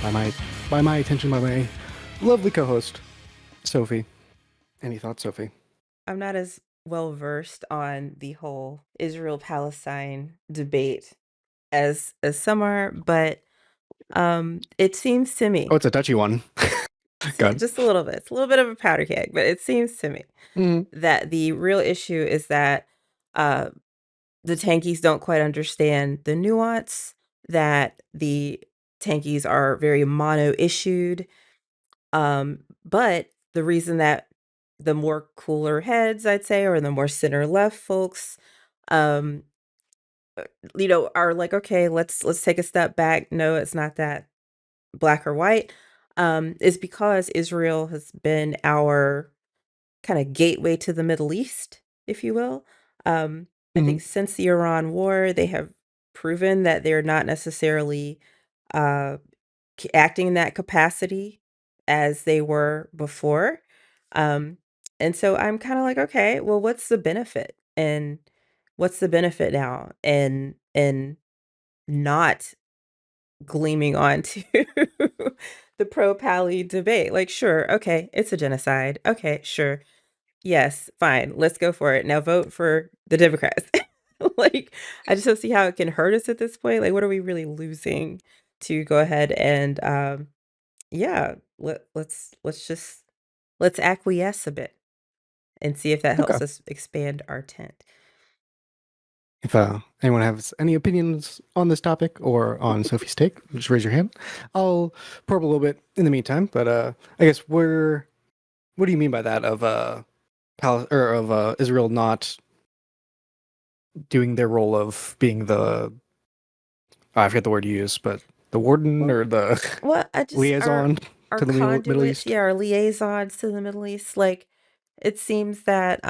by my attention by my lovely co-host Sophie. Any thoughts, Sophie? I'm not as well versed on the whole Israel-Palestine debate as some are, but it seems to Oh, me, it's a touchy one. Good. just a little bit, it's a little bit of a powder keg, but it seems to me Mm, that the real issue is that uh, the tankies don't quite understand the nuance, that the tankies are very mono-issued. But the reason that the more cooler heads, I'd say, or the more center left folks, um, are like, okay, let's take a step back. No, it's not that black or white. Is because Israel has been our kind of gateway to the Middle East, if you will. I hmm think since the Iran war, they have proven that they're not necessarily uh acting in that capacity as they were before. Um, and so I'm kind of like, okay, well, what's the benefit? And what's the benefit now? And not gleaming onto the pro pally debate. Like, sure, okay, it's a genocide. Okay, sure. Yes, fine. Let's go for it. Now vote for the Democrats. Like, I just don't see how it can hurt us at this point. Like, what are we really losing to go ahead and yeah, let's acquiesce a bit and see if that Okay. helps us expand our tent. If anyone has any opinions on this topic or on Sophie's take, just raise your hand. I'll probe a little bit in the meantime. But I guess what do you mean by that of Israel not doing their role of being the I forget the word you use, but the warden Well, or the well, I just liaison our to the Middle conduits, East? yeah, our liaisons to the Middle East. Like, it seems that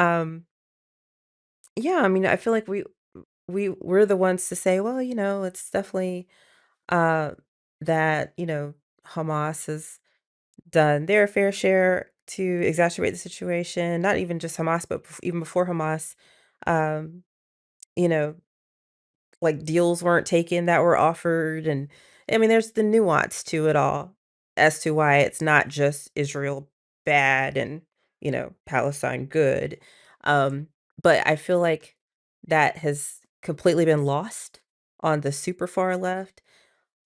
yeah, I mean, I feel like we're the ones to say, well, it's definitely uh that, Hamas has done their fair share to exacerbate the situation. Not even just Hamas, but even before Hamas, um, you know, like deals weren't taken that were offered. And I mean, there's the nuance to it all as to why it's not just Israel bad and, Palestine good. Um, but I feel like that has completely been lost on the super far left.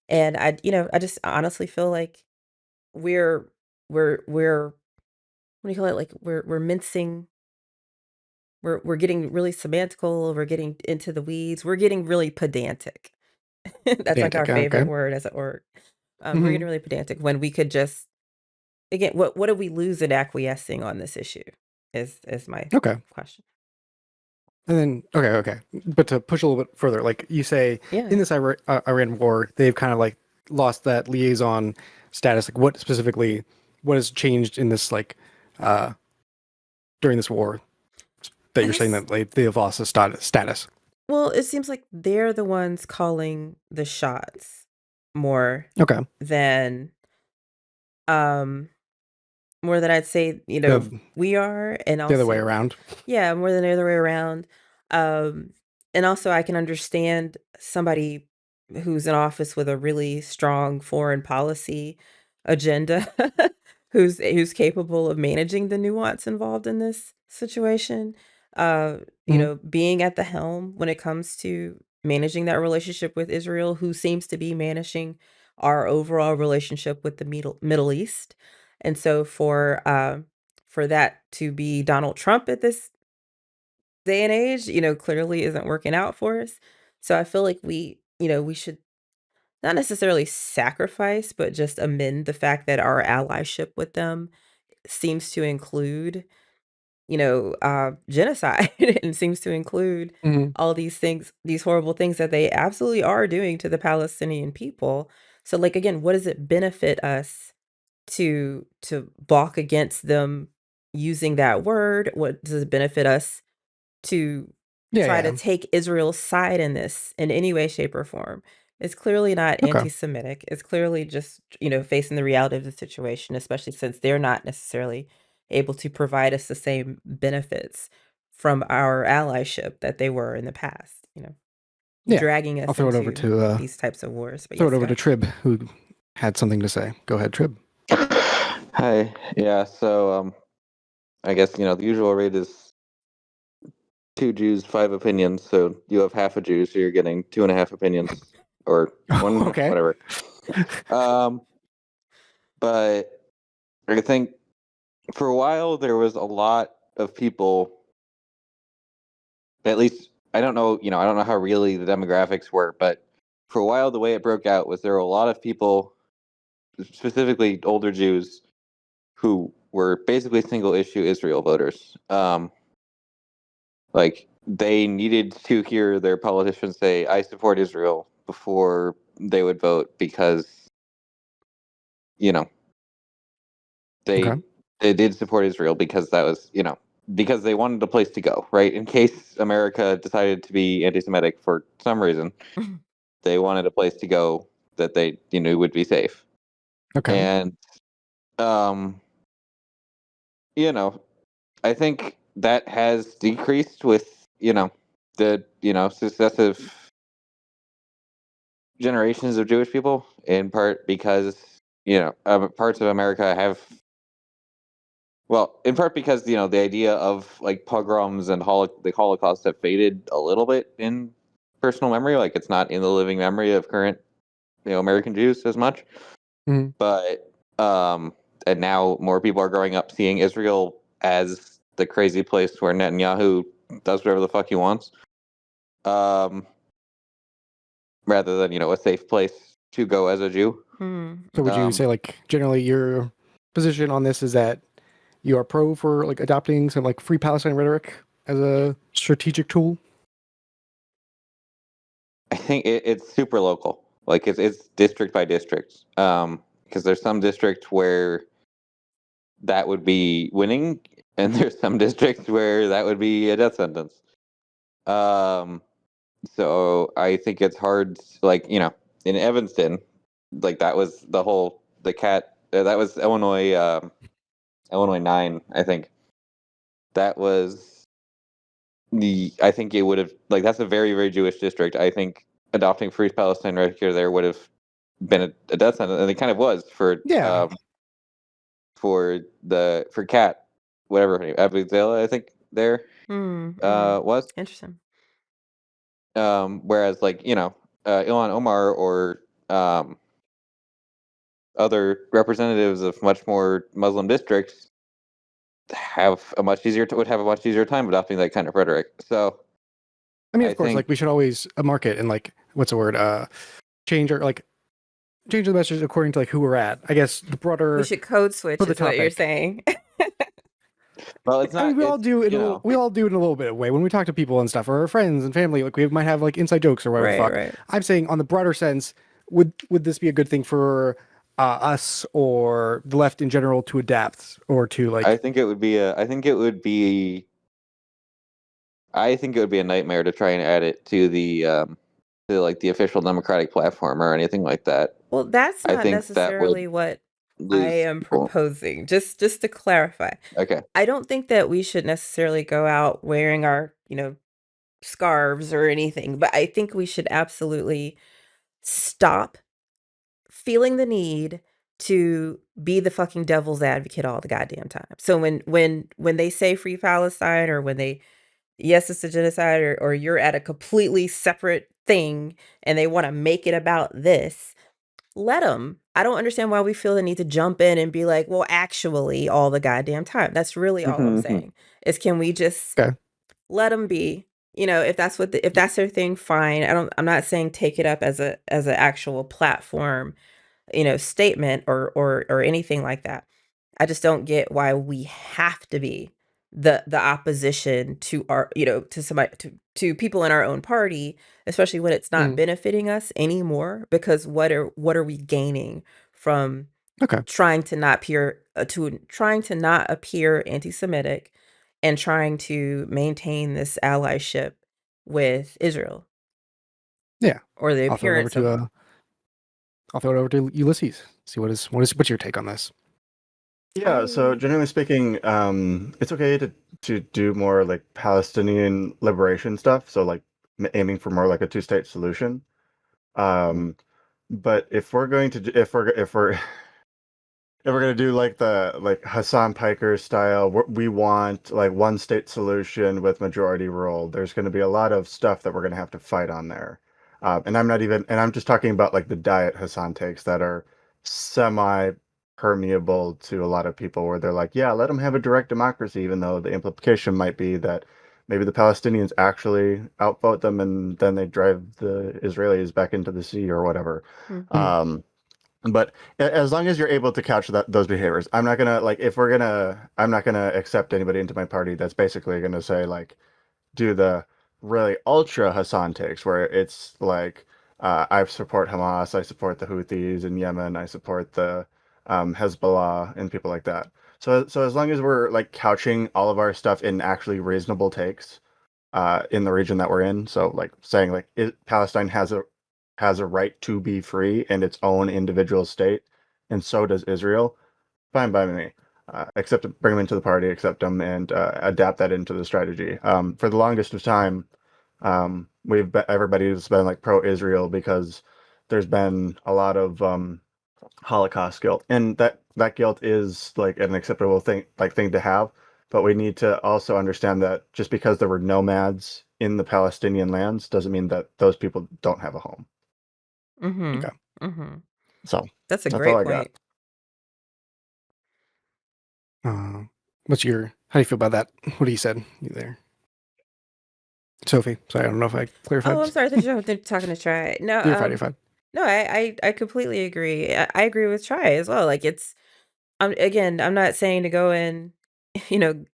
And I just honestly feel like we're we're what do you call it? Like we're mincing, we're getting really semantical, we're getting into the weeds, we're getting really pedantic. That's like our Pedantic. favorite Okay. word as an org. We're hmm getting really pedantic when we could just again, what do we lose in acquiescing on this issue? Is my Okay. question. And then, okay. But to push a little bit further, like you say, Yeah. in this Iran war, they've kind of like lost that liaison status. Like, what specifically, what has changed in this, like, uh, during this war that I you're saying guess that like they have lost the status? well, it seems like they're the ones calling the shots more Okay. than um more than I'd say, The, we are, and the other way also around. yeah, more than the other way around. Um, and also I can understand somebody who's in office with a really strong foreign policy agenda, who's capable of managing the nuance involved in this situation. Uh, hmm being at the helm when it comes to managing that relationship with Israel, who seems to be managing our overall relationship with the Middle East. And so for that to be Donald Trump at this day and age, clearly isn't working out for us. So I feel like we should not necessarily sacrifice, but just amend the fact that our allyship with them seems to include, genocide and seems to include hmm all these things, these horrible things that they absolutely are doing to the Palestinian people. So like again, what does it benefit us to balk against them using that word? What does it benefit us to Yeah, try to yeah. take Israel's side in this in any way, shape, or form? It's clearly not Okay. anti-Semitic. It's clearly just, facing the reality of the situation, especially since they're not necessarily able to provide us the same benefits from our allyship that they were in the past, Yeah. dragging I'll us into these types of wars. But throw it yes, over go to ahead. Trib, who had something to say. Go ahead, Trib. Hi. Yeah. So I guess the usual rate is 2 Jews, 5 opinions. So you have half a Jew, so you're getting 2.5 opinions, or one, Okay. whatever. But I think for a while there was a lot of people. At least I don't know. I don't know how really the demographics were, but for a while the way it broke out was there were a lot of people, specifically older Jews, who were basically single issue Israel voters. Like they needed to hear their politicians say, "I support Israel," before they would vote because you know Okay. they did support Israel because that was because they wanted a place to go, right? In case America decided to be anti-Semitic for some reason, they wanted a place to go that they would be safe. Okay. And um, you know, I think that has decreased with the successive generations of Jewish people, in part because parts of America have, well, in part because the idea of like pogroms and the Holocaust have faded a little bit in personal memory. Like it's not in the living memory of current American Jews as much. Mhm. But and now more people are growing up seeing Israel as the crazy place where Netanyahu does whatever the fuck he wants. Rather than a safe place to go as a Jew. So would you say, like, generally your position on this is that you are pro for like adopting some like free Palestine rhetoric as a strategic tool? I think it's super local. Like it's district by district. Because there's some district where that would be winning, and there's some districts where that would be a death sentence. Um, so I think it's hard. Like in Evanston, like that was the cat. That was Illinois. Illinois 9, I think. That was I think it would have, like, that's a very, very Jewish district. I think adopting free Palestine right here there would have been a death sentence, and it kind of was Yeah. for Kat, whatever her name, Abigail, I think there was. Interesting. Whereas like Ilhan Omar or other representatives of much more Muslim districts would have a much easier time adopting that kind of rhetoric. So I mean, I of course, think like we should always market and like what's the word? Change or like change the message according to like who we're at. I guess the We broader should code for switch, the is what you're topic. saying. well, it's I mean, not. It's we all do it in a little bit of way when we talk to people and stuff, or our friends and family. Like we might have like inside jokes or whatever the Right, fuck. right. I'm saying on the broader sense, would this be a good thing for us or the left in general to adapt or to I like? think it would be a. I think it would be. I think it would be a nightmare to try and add it to like the official Democratic platform or anything like that. Well, that's I not think that would necessarily what I lose am people. proposing. Just to clarify. Okay. I don't think that we should necessarily go out wearing our, scarves or anything, but I think we should absolutely stop feeling the need to be the fucking devil's advocate all the goddamn time. So when they say free Palestine, or when they, yes, it's a genocide, or you're at a completely separate thing and they want to make it about this, let them. I don't understand why we feel the need to jump in and be like, well, actually, all the goddamn time. That's really all I'm Mm-hmm. saying. Is, can we just Okay. let them be? If that's if that's their thing, fine. I'm not saying take it up as an actual platform, statement, or anything like that. I just don't get why we have to be the opposition to our, to somebody, to people in our own party, especially when it's not Mhm. benefiting us anymore. Because what are we gaining from Okay. trying to not appear anti-Semitic and trying to maintain this allyship with Israel, Yeah. or the I'll throw it over appearance to of one? Ulysses. See what's your take on this? Yeah, so I generally speaking, it's okay to do more like Palestinian liberation stuff. So like aiming for more like a two-state solution. Um, But if we're going to if we're gonna do like the like Hassan Piker style, we want like one state solution with majority rule. There's going to be a lot of stuff that we're going to have to fight on there, and I'm just talking about like the diet Hassan takes that are semi permeable to a lot of people, where they're like, yeah, let them have a direct democracy, even though the implication might be that maybe the Palestinians actually outvote them, and then they drive the Israelis back into the sea or whatever. Mhm. Um, but as long as you're able to couch those behaviors, I'm not gonna like if we're gonna I'm not gonna accept anybody into my party that's basically gonna say like do the really ultra Hassan takes where it's like I support Hamas, I support the Houthis in Yemen, I support the Hezbollah and people like that. So as long as we're like couching all of our stuff in actually reasonable takes in the region that we're in, so like saying like Palestine has a right to be free in its own individual state, and so does Israel. Fine by me. Accept bring them into the party, accept them, and adapt that into the strategy. For the longest of time, everybody's been like pro-Israel because there's been a lot of Holocaust guilt, and that guilt is like an acceptable thing to have. But we need to also understand that just because there were nomads in the Palestinian lands doesn't mean that those people don't have a home. Mhm. Okay. Mhm. So That's a that's all great I got. point. Uh, what's your how do you feel about that? What he said you there, Sophie? Sorry, I don't know if I Oh, clarified. I'm sorry. I thought you were talking to Try. No, You're fine. You're fine. no, I completely agree. I agree with Try as well. Like it's, again, I'm not saying to go in, you know,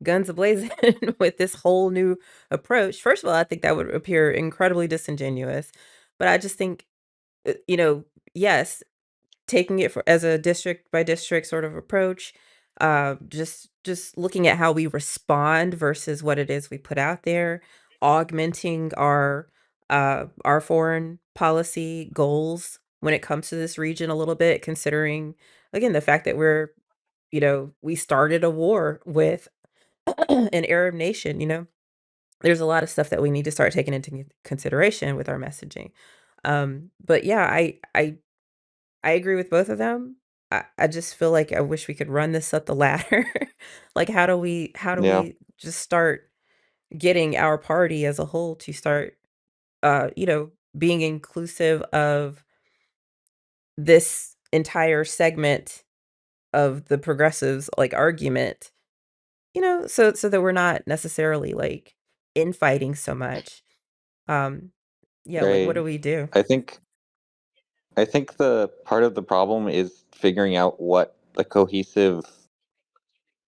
guns ablazing with this whole new approach. First of all, I think that would appear incredibly disingenuous. But I just think, you know, yes, taking it for as a district by district sort of approach, just looking at how we respond versus what it is we put out there, augmenting our foreign policy goals when it comes to this region a little bit, considering again the fact that we started a war with an Arab nation. There's a lot of stuff that we need to start taking into consideration with our messaging. But yeah, I agree with both of them. I just feel like I wish we could run this up the ladder. Like, how do Yeah. we just start getting our party as a whole to start, being inclusive of this entire segment of the progressives, like, argument, so that we're not necessarily, like, infighting so much. Um, yeah, like, what Right. do we do? I think I think the part of the problem is figuring out what the cohesive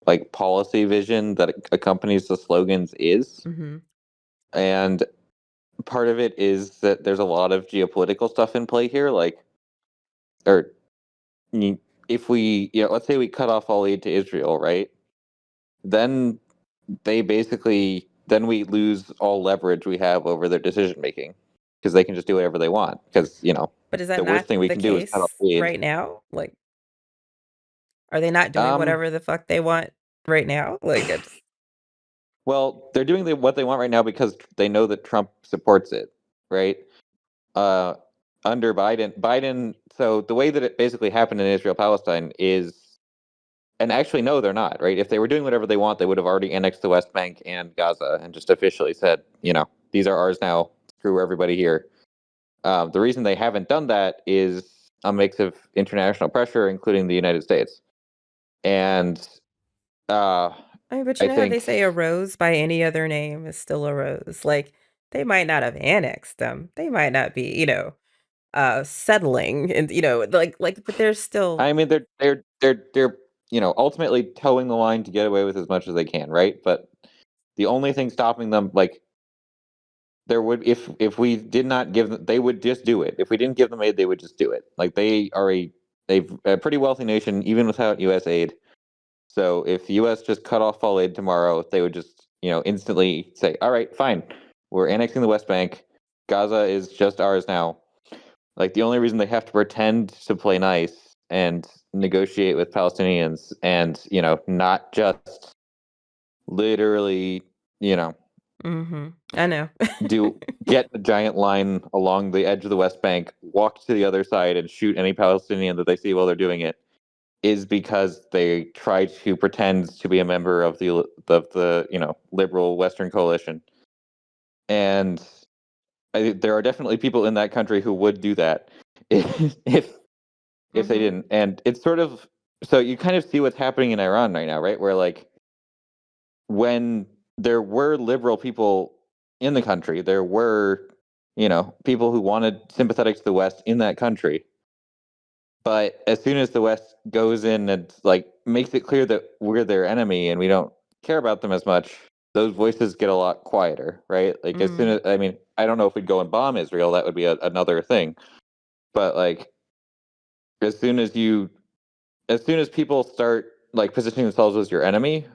like policy vision that accompanies the slogans is. Mhm. And part of it is that there's a lot of geopolitical stuff in play here, like or if we, let's say we cut off all aid to Israel, right? Then then we lose all leverage we have over their decision making because they can just do whatever they want because, But is that the worst not thing we the can do is cut off case aid. right now? Like, are they not doing Um whatever the fuck they want right now? Like, it's well, they're doing what they want right now because they know that Trump supports it, right? uh, Under Biden. So the way that it basically happened in Israel Palestine is, and actually no, they're not right. If they were doing whatever they want, they would have already annexed the West Bank and Gaza and just officially said, these are ours now. Screw everybody here. The reason they haven't done that is a mix of international pressure, including the United States, and uh, I mean, but you I know how they think. say a rose by any other name is still a rose. Like, they might not have annexed them. They might not be, settling and, but there's still I mean, they're ultimately towing the line to get away with as much as they can, right? But the only thing stopping them, like there would if we did not give them, they would just do it. If we didn't give them aid, they would just do it. Like a pretty wealthy nation even without U.S. aid. So if the U.S. just cut off all aid tomorrow, they would just instantly say, "All right, fine, we're annexing the West Bank. Gaza is just ours now." Like the only reason they have to pretend to play nice and negotiate with Palestinians and not just literally you know I know. do get a giant line along the edge of the West Bank, walk to the other side, and shoot any Palestinian that they see while they're doing it, is because they try to pretend to be a member of the liberal Western coalition. And there are definitely people in that country who would do that if they Mhm. didn't. And it's sort of, so you kind of see what's happening in Iran right now, right? Where like when there were liberal people in the country, there were people who wanted sympathetic to the West in that country. But as soon as the West goes in and like makes it clear that we're their enemy and we don't care about them as much, those voices get a lot quieter, right? Like as soon Mm. as, I mean, I don't know if we'd go and bomb Israel, that would be another thing. But like as soon as you, as soon as people start like positioning themselves as your enemy,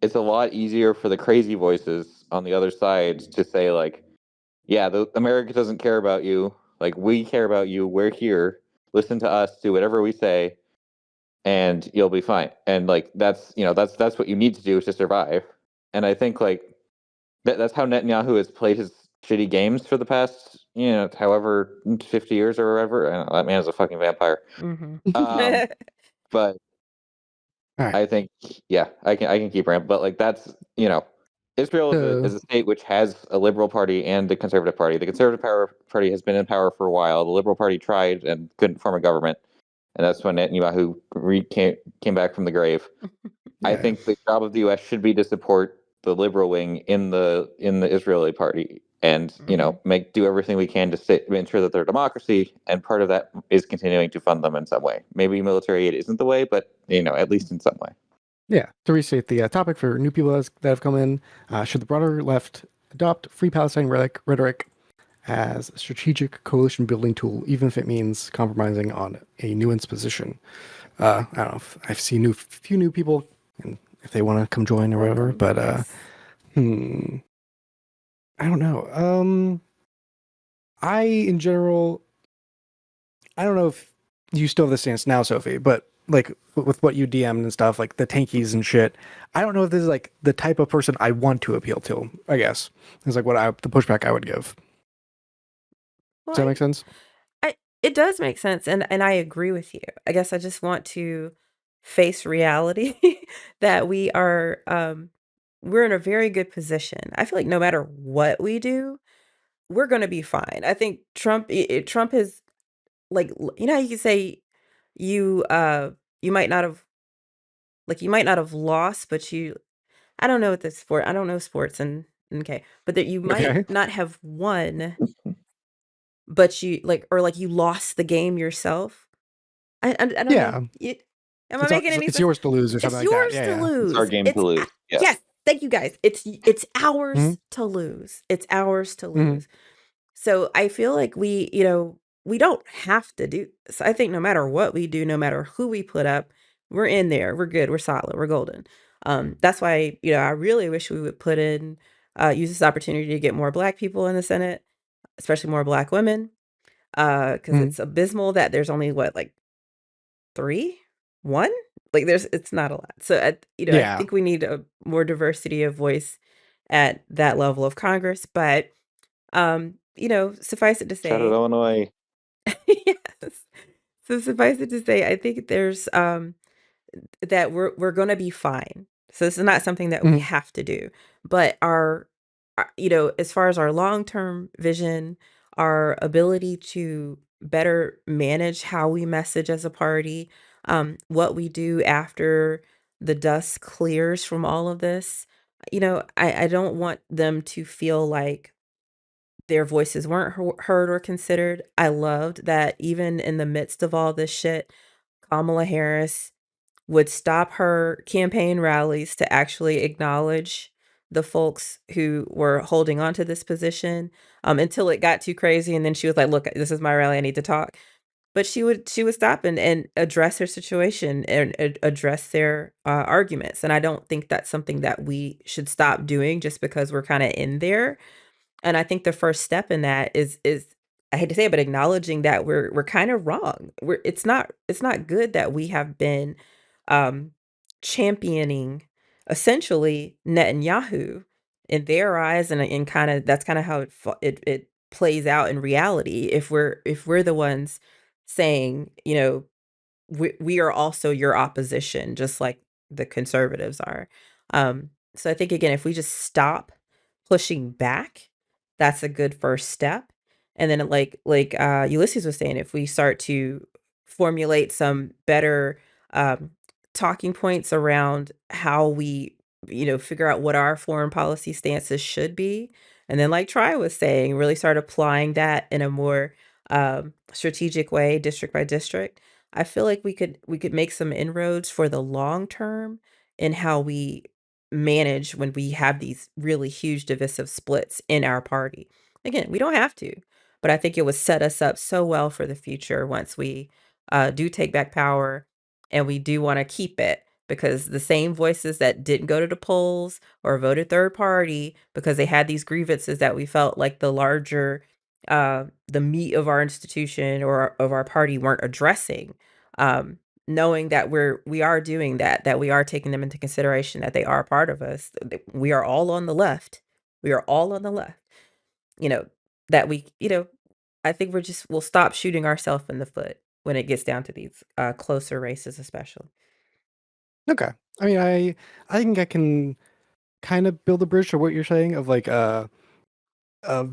it's a lot easier for the crazy voices on the other side to say like, yeah, America doesn't care about you. Like we care about you. We're here. Listen to us. Do whatever we say, and you'll be fine. And like that's what you need to do to survive. And I think like that's how Netanyahu has played his shitty games for the past however 50 years or whatever. I don't know, that man is a fucking vampire. Mhm. Um, but All right. I think, yeah, I can keep rambling, but like that's Israel is So a state which has a liberal party and a conservative party. The conservative party has been in power for a while. The liberal party tried and couldn't form a government, and that's when Netanyahu came back from the grave. I yeah. think the job of the U.S. should be to support the liberal wing in the Israeli party, and Mhm. do everything we can to ensure that they're a democracy. And part of that is continuing to fund them in some way. Maybe military aid isn't the way, but at least in some way. Yeah. To restate the topic for new people that have come in, should the broader left adopt Free Palestine rhetoric as a strategic coalition building tool, even if it means compromising on a nuanced position? I don't know if I've seen few new people, and if they want to come join or whatever. Welcome. But Yes. I don't know. I in general, I don't know if you still have the stance now, Sophie, but like with what you DM'd and stuff, like the tankies and shit. I don't know if this is like the type of person I want to appeal to. I guess is like the pushback I would give. Well, Does that make sense? it does make sense, and I agree with you. I guess I just want to face reality that we're in a very good position. I feel like no matter what we do, we're gonna be fine. I think Trump is like how you can say you you might not have you might not have lost, but you I don't know what the sport I don't know sports and okay, but that you might Okay. not have won, but you or like you lost the game yourself. I don't know. Yeah. Am I making any It's sense? yours to lose or something It's like that. yours Yeah. to Yeah. It's our lose. game to lose. Yeah. Yes, thank you guys. It's Hmm. ours to lose. It's ours to Hmm. lose. So I feel like we don't have to do this. I think no matter what we do, no matter who we put up, we're in there. We're good. We're solid. We're golden. That's why, I really wish we would use this opportunity to get more Black people in the Senate, especially more Black women, because Hmm. it's abysmal that there's only like 3? 1? Like, it's not a lot. So, I Yeah. think we need a more diversity of voice at that level of Congress, but, suffice it to Shout out say Illinois. yes. So, suffice it to say, I think there's, that we're gonna be fine. So, this is not something that we Hmm. have to do, but as far as our long-term vision, our ability to better manage how we message as a party, what we do after the dust clears from all of this, I don't want them to feel like their voices weren't heard or considered. I loved that even in the midst of all this shit, Kamala Harris would stop her campaign rallies to actually acknowledge the folks who were holding on to this position, until it got too crazy, and then she was like, "Look, this is my rally, I need to talk." But she would stop and address her situation and address their, arguments, and I don't think that's something that we should stop doing just because we're kinda in there. And I think the first step in that is I hate to say it, but acknowledging that we're kind of wrong. It's not good that we have been um championing essentially Netanyahu in their eyes, and kind of that's kind of how it plays out in reality. If we're the ones saying, we are also your opposition, just like the conservatives are. So I think again, if we just stop pushing back, that's a good first step. And then Ulysses was saying, if we start to formulate some better um, talking points around how we, figure out what our foreign policy stances should be, and then like Try was saying, really start applying that in a more strategic way, district by district. I feel like we could make some inroads for the long term in how we manage when we have these really huge divisive splits in our party. Again, we don't have to, but I think it would set us up so well for the future once we do take back power, and we do want to keep it, because the same voices that didn't go to the polls or voted third party because they had these grievances that we felt like the meat of our institution or of our party weren't addressing, um, knowing that we are doing that we are taking them into consideration, that they are part of us, we are all on the left, we are all on the left, you know that we I think we'll stop shooting ourselves in the foot when it gets down to these closer races, especially. Okay. I mean, I think I can kind of build a bridge to what you're saying of like of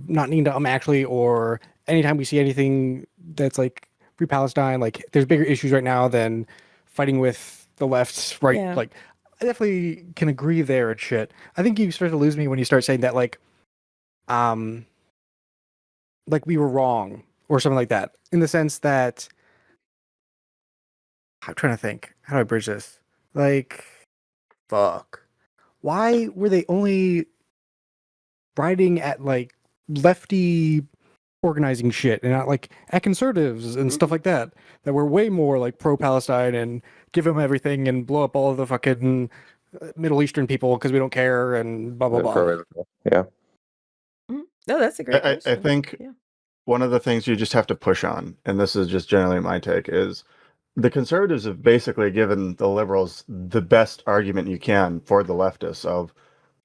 not needing to actually, or anytime we see anything that's like free Palestine, like there's bigger issues right now than fighting with the left, right? Yeah. Like I definitely can agree there and shit. I think you start to lose me when you start saying that um like we were wrong or something like that. In the sense that I'm trying to think, how do I bridge this? Like fuck. Why were they only riding at like lefty organizing shit and not like at conservatives and stuff like that were way more like pro-Palestine and give them everything and blow up all of the fucking Middle Eastern people because we don't care and blah blah blah. Yeah. No, that's a great I question. think Yeah. one of the things you just have to push on, and this is just generally my take, is the conservatives have basically given the liberals the best argument you can for the leftists of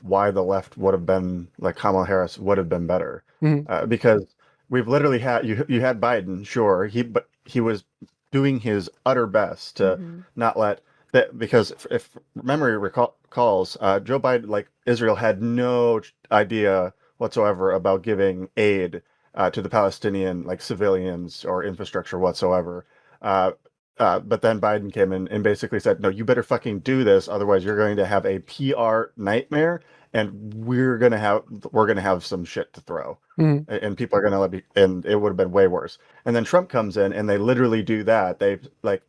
why the left would have been like Kamala Harris would have been better, Mhm. because we've literally had you had Biden, sure, but he was doing his utter best to Hmm. not let that, because if memory recalls, Joe Biden, like Israel, had no idea whatsoever about giving aid to the Palestinian like civilians or infrastructure whatsoever. Uh, but then Biden came in and basically said, "No, you better fucking do this, otherwise you're going to have a PR nightmare, and we're gonna have some shit to throw, Mhm. and people are gonna let me." And it would have been way worse. And then Trump comes in, and they literally do that. They like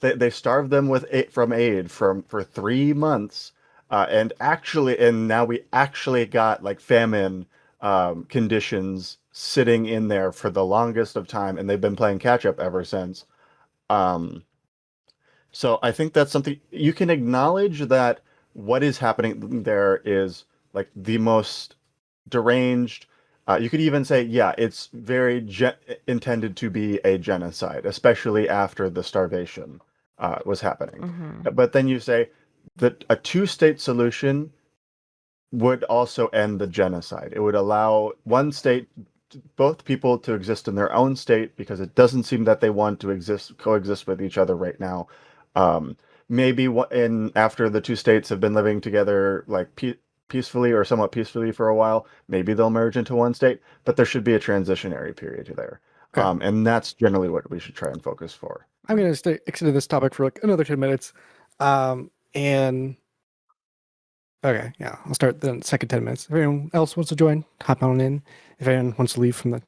they starve them with aid for 3 months, and now we actually got like famine conditions sitting in there for the longest of time, and they've been playing catch up ever since. Um, so I think that's something you can acknowledge, that what is happening there is like the most deranged. You could even say, yeah, it's very intended to be a genocide, especially after the starvation was happening. Hmm. But then you say that a two-state solution would also end the genocide. It would allow one state, both people to exist in their own state, because it doesn't seem that they want to coexist with each other right now. Um, maybe after the two states have been living together like peacefully or somewhat peacefully for a while, maybe they'll merge into one state. But there should be a transitionary period there, Okay. and that's generally what we should try and focus for. I'm gonna stay extend this topic for like another 10 minutes. And okay, yeah, I'll start the second 10 minutes. If anyone else wants to join, hop on in. If anyone wants to leave from the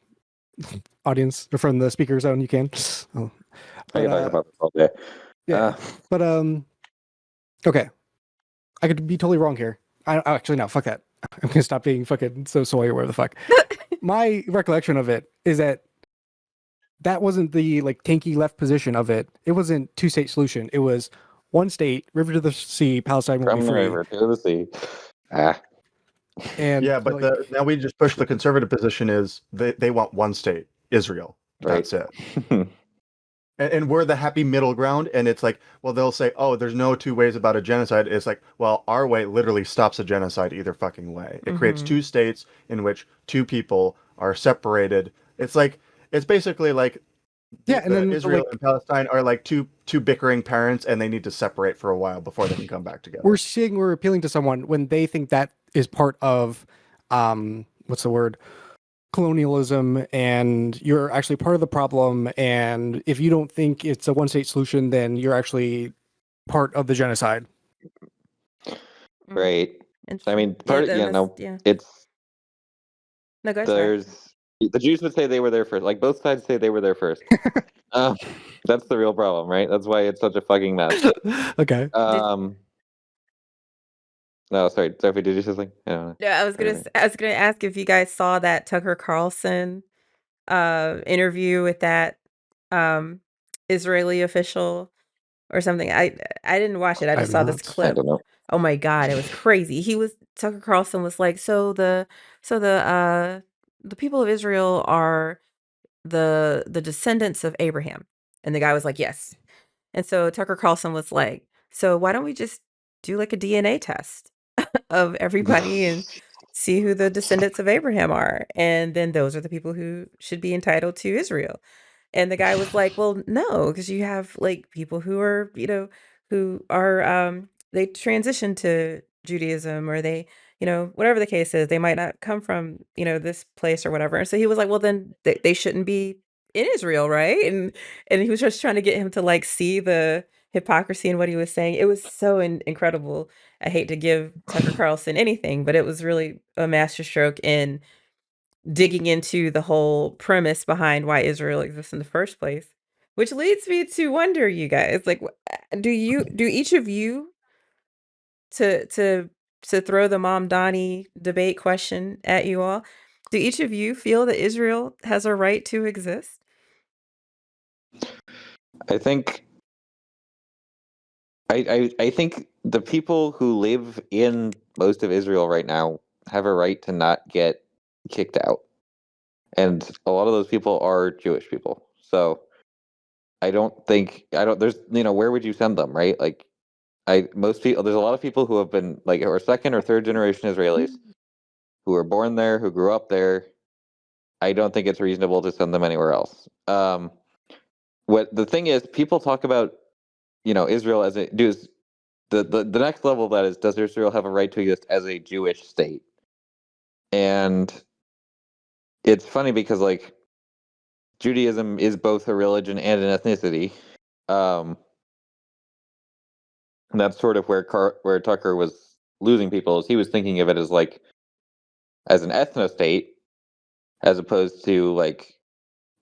audience or from the speaker zone, you can. Oh, I but can talk about this all day. yeah, but okay, I could be totally wrong here. Actually no, fuck that. I'm gonna stop being fucking so soy or whatever the fuck. My recollection of it is that wasn't the like tanky left position of it. It wasn't two-state solution. It was one state, river to the sea, Palestine will be From the free. river to the sea. Ah, And Yeah, but like, now we just push the conservative position is they want one state, Israel. right. That's it. and we're the happy middle ground, and it's like, well, they'll say, oh, there's no two ways about a genocide. It's like, well, our way literally stops a genocide either fucking way. It creates Mm-hmm. two states in which two people are separated. It's like, it's basically like Yeah, and then Israel like and Palestine are like two bickering parents, and they need to separate for a while before they can come back together. we're appealing to someone when they think that is part of what's the word, colonialism, and you're actually part of the problem, and if you don't think it's a one state solution, then you're actually part of the genocide. Mm. Right. I Interesting. mean, Yeah, part of, then that's yeah. it's No, go ahead, sorry. there's the Jews would say they were there first. Like both sides say they were there first. Um, that's the real problem, right? That's why it's such a fucking mess. Okay. Did No, sorry, Sophie, did you say something? I don't know. yeah, I was gonna ask if you guys saw that Tucker Carlson interview with that um Israeli official or something. I didn't watch it. I I just have saw this not. I clip. don't know. Oh my God, it was crazy. Tucker Carlson was like, so the people of Israel are the descendants of Abraham. And the guy was like, yes. And so Tucker Carlson was like, so why don't we just do like a DNA test of everybody and see who the descendants of Abraham are? And then those are the people who should be entitled to Israel. And the guy was like, well, no, because you have like people who are, who are, they transition to Judaism or they, whatever the case is, they might not come from, this place or whatever. And so he was like, well, then they shouldn't be in Israel, right? And he was just trying to get him to like see the hypocrisy in what he was saying. It was so incredible. I hate to give Tucker Carlson anything, but it was really a masterstroke in digging into the whole premise behind why Israel exists in the first place. Which leads me to wonder, you guys, like, do each of you to to to throw the Mom Donnie debate question at you all? Do each of you feel that Israel has a right to exist? I think I think the people who live in most of Israel right now have a right to not get kicked out. And a lot of those people are Jewish people. So I don't there's where would you send them, right? Like I most people there's a lot of people who have been like who are second or third generation Israelis who were born there, who grew up there. I don't think it's reasonable to send them anywhere else. What the thing is, people talk about Israel as a does the next level of that is, does Israel have a right to exist as a Jewish state? And it's funny because like Judaism is both a religion and an ethnicity. Um, and that's sort of where Tucker was losing people, is he was thinking of it as like as an ethno state as opposed to like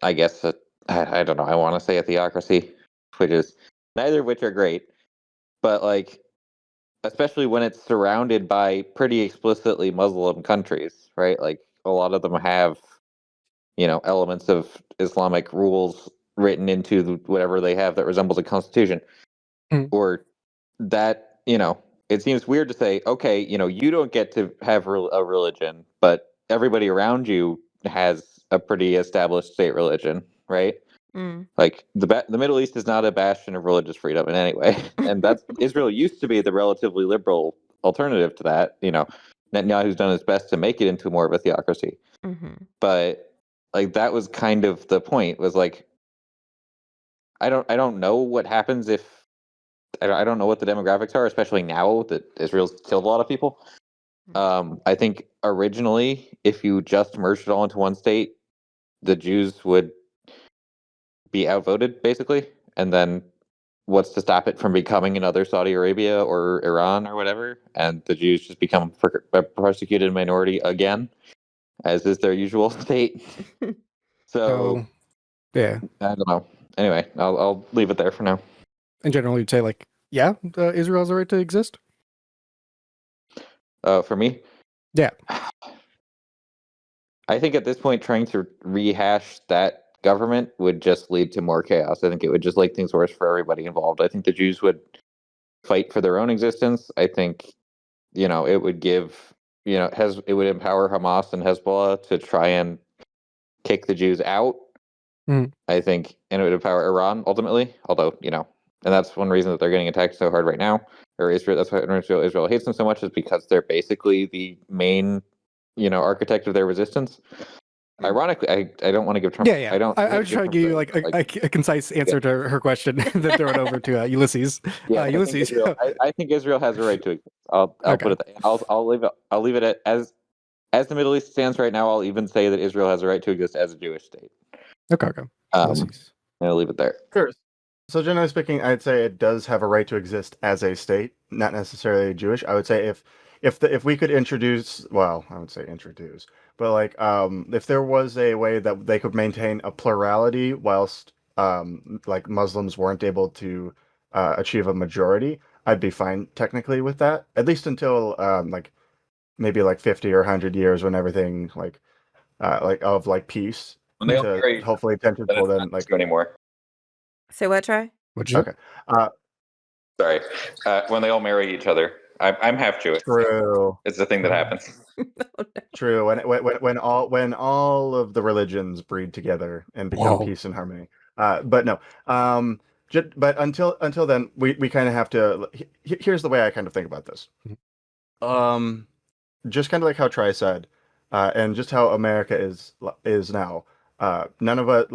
I guess I don't know, I want to say a theocracy, which is neither of which are great, but like especially when it's surrounded by pretty explicitly Muslim countries, right? Like a lot of them have, elements of Islamic rules written into whatever they have that resembles a constitution, Mm. or that, it seems weird to say, okay, you don't get to have a religion, but everybody around you has a pretty established state religion, right? Mm. Like the Middle East is not a bastion of religious freedom in any way, and that's Israel used to be the relatively liberal alternative to that. Netanyahu's done his best to make it into more of a theocracy, Mm-hmm. but like that was kind of the point. Was like I don't know what happens if I don't know what the demographics are, especially now that Israel's killed a lot of people. I think originally, if you just merged it all into one state, the Jews would be outvoted basically, and then what's to stop it from becoming another Saudi Arabia or Iran or whatever, and the Jews just become a persecuted minority again, as is their usual state. So So yeah, I don't know. Anyway, I'll leave it there for now. in general, you'd say like, yeah, Israel has a right to exist. For me, Yeah. I think at this point, trying to rehash that government would just lead to more chaos. I think it would just make things worse for everybody involved. I think the Jews would fight for their own existence. I think, it would give, it would empower Hamas and Hezbollah to try and kick the Jews out. I think, and it would empower Iran ultimately. Although, and that's one reason that they're getting attacked so hard right now. Or Israel. That's why Israel hates them so much, is because they're basically the main, architect of their resistance. Ironically, I don't want to give Trump. Yeah. I was trying to give you like a concise answer to her question, then throw it over to Ulysses. Yeah, Ulysses. I think Israel has a right to exist. I'll Okay. put it. I'll leave it as the Middle East stands right now. I'll even say that Israel has a right to exist as a Jewish state. Okay. Ulysses. I'll leave it there. Sure. So generally speaking, I'd say it does have a right to exist as a state, not necessarily Jewish. I would say if we could introduce, well, I would say introduce, but like if there was a way that they could maintain a plurality whilst like Muslims weren't able to achieve a majority, I'd be fine technically with that. At least until like maybe like 50 or 100 years when everything like of like peace When they all to marry, hopefully attention then will it's then not like true anymore. Say what, Try? What'd you say? okay. Sorry. When they all marry each other, I'm half Jewish. True. It's the thing that happens. True. When all of the religions breed together and become peace and harmony. But no. But until then, we kind of have to. Here's the way I kind of think about this. Just kind of like how Tri said, and just how America is now. None of us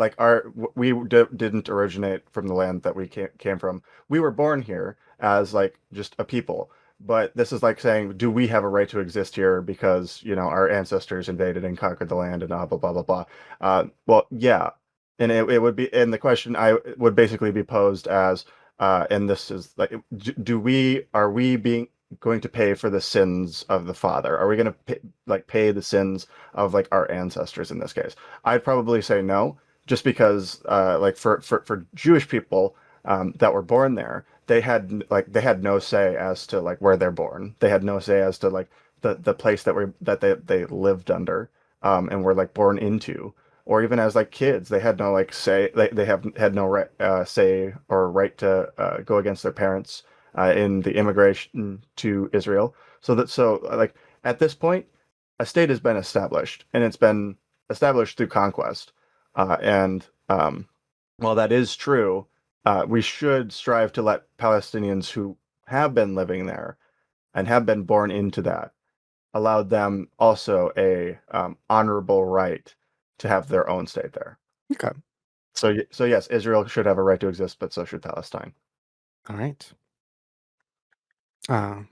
didn't originate from the land that we came from. We were born here as like just a people. But this is like saying, do we have a right to exist here because our ancestors invaded and conquered the land and blah blah blah blah blah. Well, yeah, and it would be, and the question I would basically be posed as, and this is like, are we being going to pay for the sins of the father? Are we going to pay the sins of like our ancestors in this case? I'd probably say no, just because like for Jewish people that were born there, they had no say as to like where they're born. They had no say as to like the place that they lived under and were like born into, or even as like kids, they had no like say. They had no right, say or right to go against their parents in the immigration to Israel. So like at this point, a state has been established, and it's been established through conquest. And while that is true, we should strive to let Palestinians who have been living there and have been born into that, allow them also a honorable right to have their own state there. Okay. So yes, Israel should have a right to exist, but so should Palestine. All right. How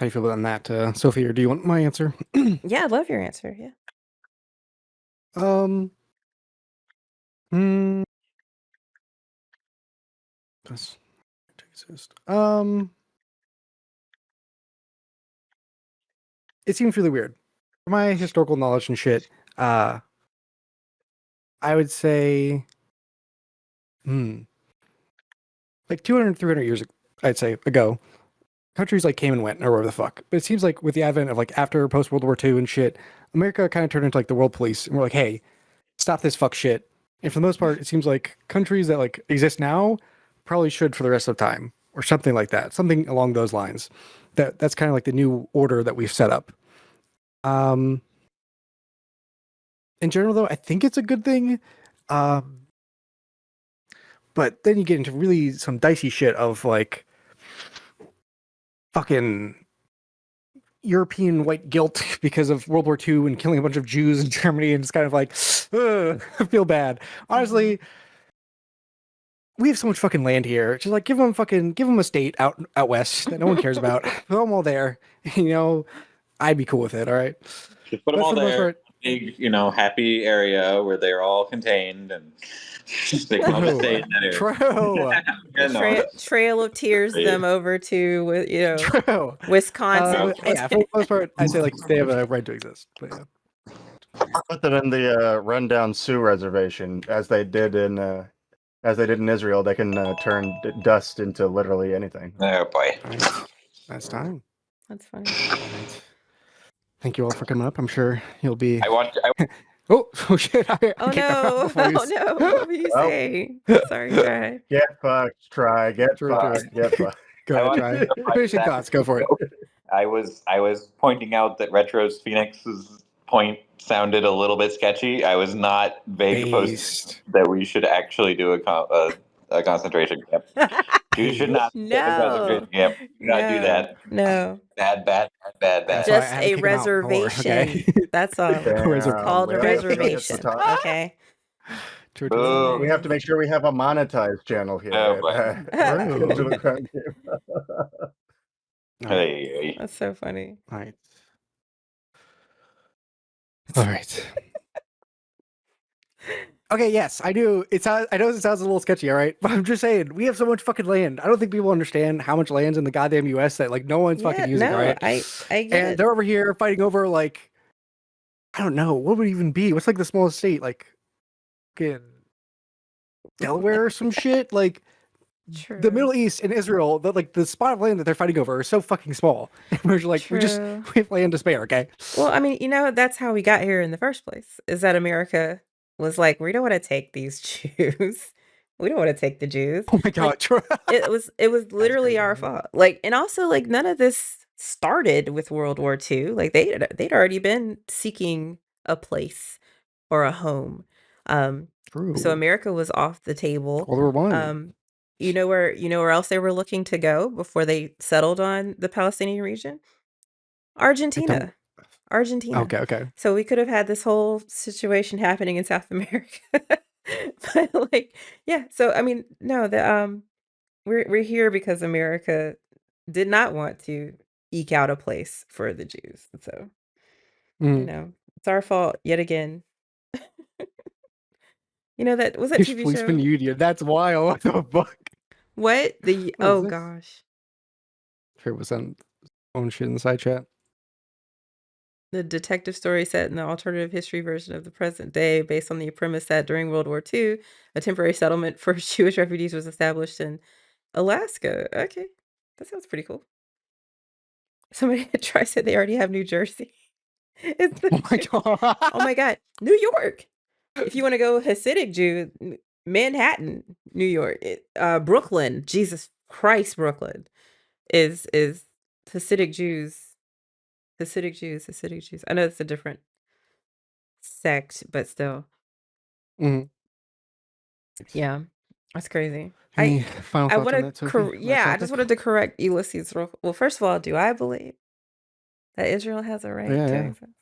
do you feel about that, Sophie, or do you want my answer? Yeah, I love your answer. Yeah. Does to exist. It seems really weird. For my historical knowledge and shit, I would say, like 200, 300 years, I'd say, ago, countries like came and went or whatever the fuck. But it seems like with the advent of like after post World War II and shit, America kind of turned into like the world police, and we're like, hey, stop this fuck shit. And for the most part, it seems like countries that like exist now probably should for the rest of time, or something like that, something along those lines. That's kind of like the new order that we've set up. In general, though, I think it's a good thing. But then you get into really some dicey shit of like fucking European white guilt because of World War II and killing a bunch of Jews in Germany, and it's kind of like, I feel bad. Honestly, we have so much fucking land here. Just like give them a state out west that no one cares about. Put them all there. I'd be cool with it. All right. Just put them all there. Big, happy area where they're all contained, and they can all just stay in that area. Trail of Tears them over to True. Wisconsin. Yeah, for the most part, I'd say like they have a right to exist. But yeah. Put them in the rundown Sioux reservation, as they did in Israel. They can turn dust into literally anything. Oh boy, that's time. That's funny. Right. Thank you all for coming up. I'm sure you'll be. Oh shit! Oh no! What were you saying? Sorry, Try. Get fucked, Try. Get fucked. Get fucked. Go ahead, Try. Finishing thoughts. Go for it. I was pointing out that Retro's Phoenix is point sounded a little bit sketchy. I was not vague posting Based. that we should actually do a concentration camp. Jews should not be in a concentration No, camp. Do not do no, that. no. Bad, bad, bad, That's bad. why I Just had to a kick him out before. Okay. reservation. That's all. A It's Damn, called a well, he gets to reservation. talk. Okay. True. Boom. We have to make sure we have a monetized channel here Oh, at, boy. Into the True. Crown Game. All right. Hey, That's so funny. All right. All right. Okay, yes, I do. I know it sounds a little sketchy, all right, but I'm just saying we have so much fucking land. I don't think people understand how much land's in the goddamn U.S. that like no one's Yeah, fucking using, all no, right? I get And it. they're over here fighting over like I don't know what would it even be. What's like the smallest state? Like, fucking Delaware or some shit. Like the True. Middle East and Israel, the spot of land that they're fighting over is so fucking small. And we're just like we True. have land to spare. Okay. Well, I mean, that's how we got here in the first place, is that America was like, we don't want to take these Jews. We don't want to take the Jews. Oh my Like, god. True. it was literally crazy, our man. fault. Like, and also like none of this started with World War II. Like they'd already been seeking a place or a home. Um, so True. America was off the table. World War One. You know where else they were looking to go before they settled on the Palestinian region? I don't. Argentina. Okay. So we could have had this whole situation happening in South America. But like, yeah, so I mean, no, we're here because America did not want to eke out a place for the Jews. So, Mm. it's our fault yet again. That was that British TV Policeman show. Union. That's wild. What the fuck? What? What is Oh this? gosh. Sure was on own shit in the side chat. The detective story set in the alternative history version of the present day, based on the premise that during World War II, a temporary settlement for Jewish refugees was established in Alaska. Okay, that sounds pretty cool. Somebody had tried said they already have New Jersey. It's the Oh my Jew. god. Oh my God, New York. If you want to go Hasidic Jew, Manhattan, New York, Brooklyn. Jesus Christ, Brooklyn is Hasidic Jews. Hasidic Jews. Hasidic Jews. I know it's a different sect, but still. Mhm. Yeah, that's crazy. Any final I thoughts want on to that, Sophie? On that yeah, I just topic? wanted to correct Ulysses well, first of all, do I believe that Israel has a right to Yeah. exist?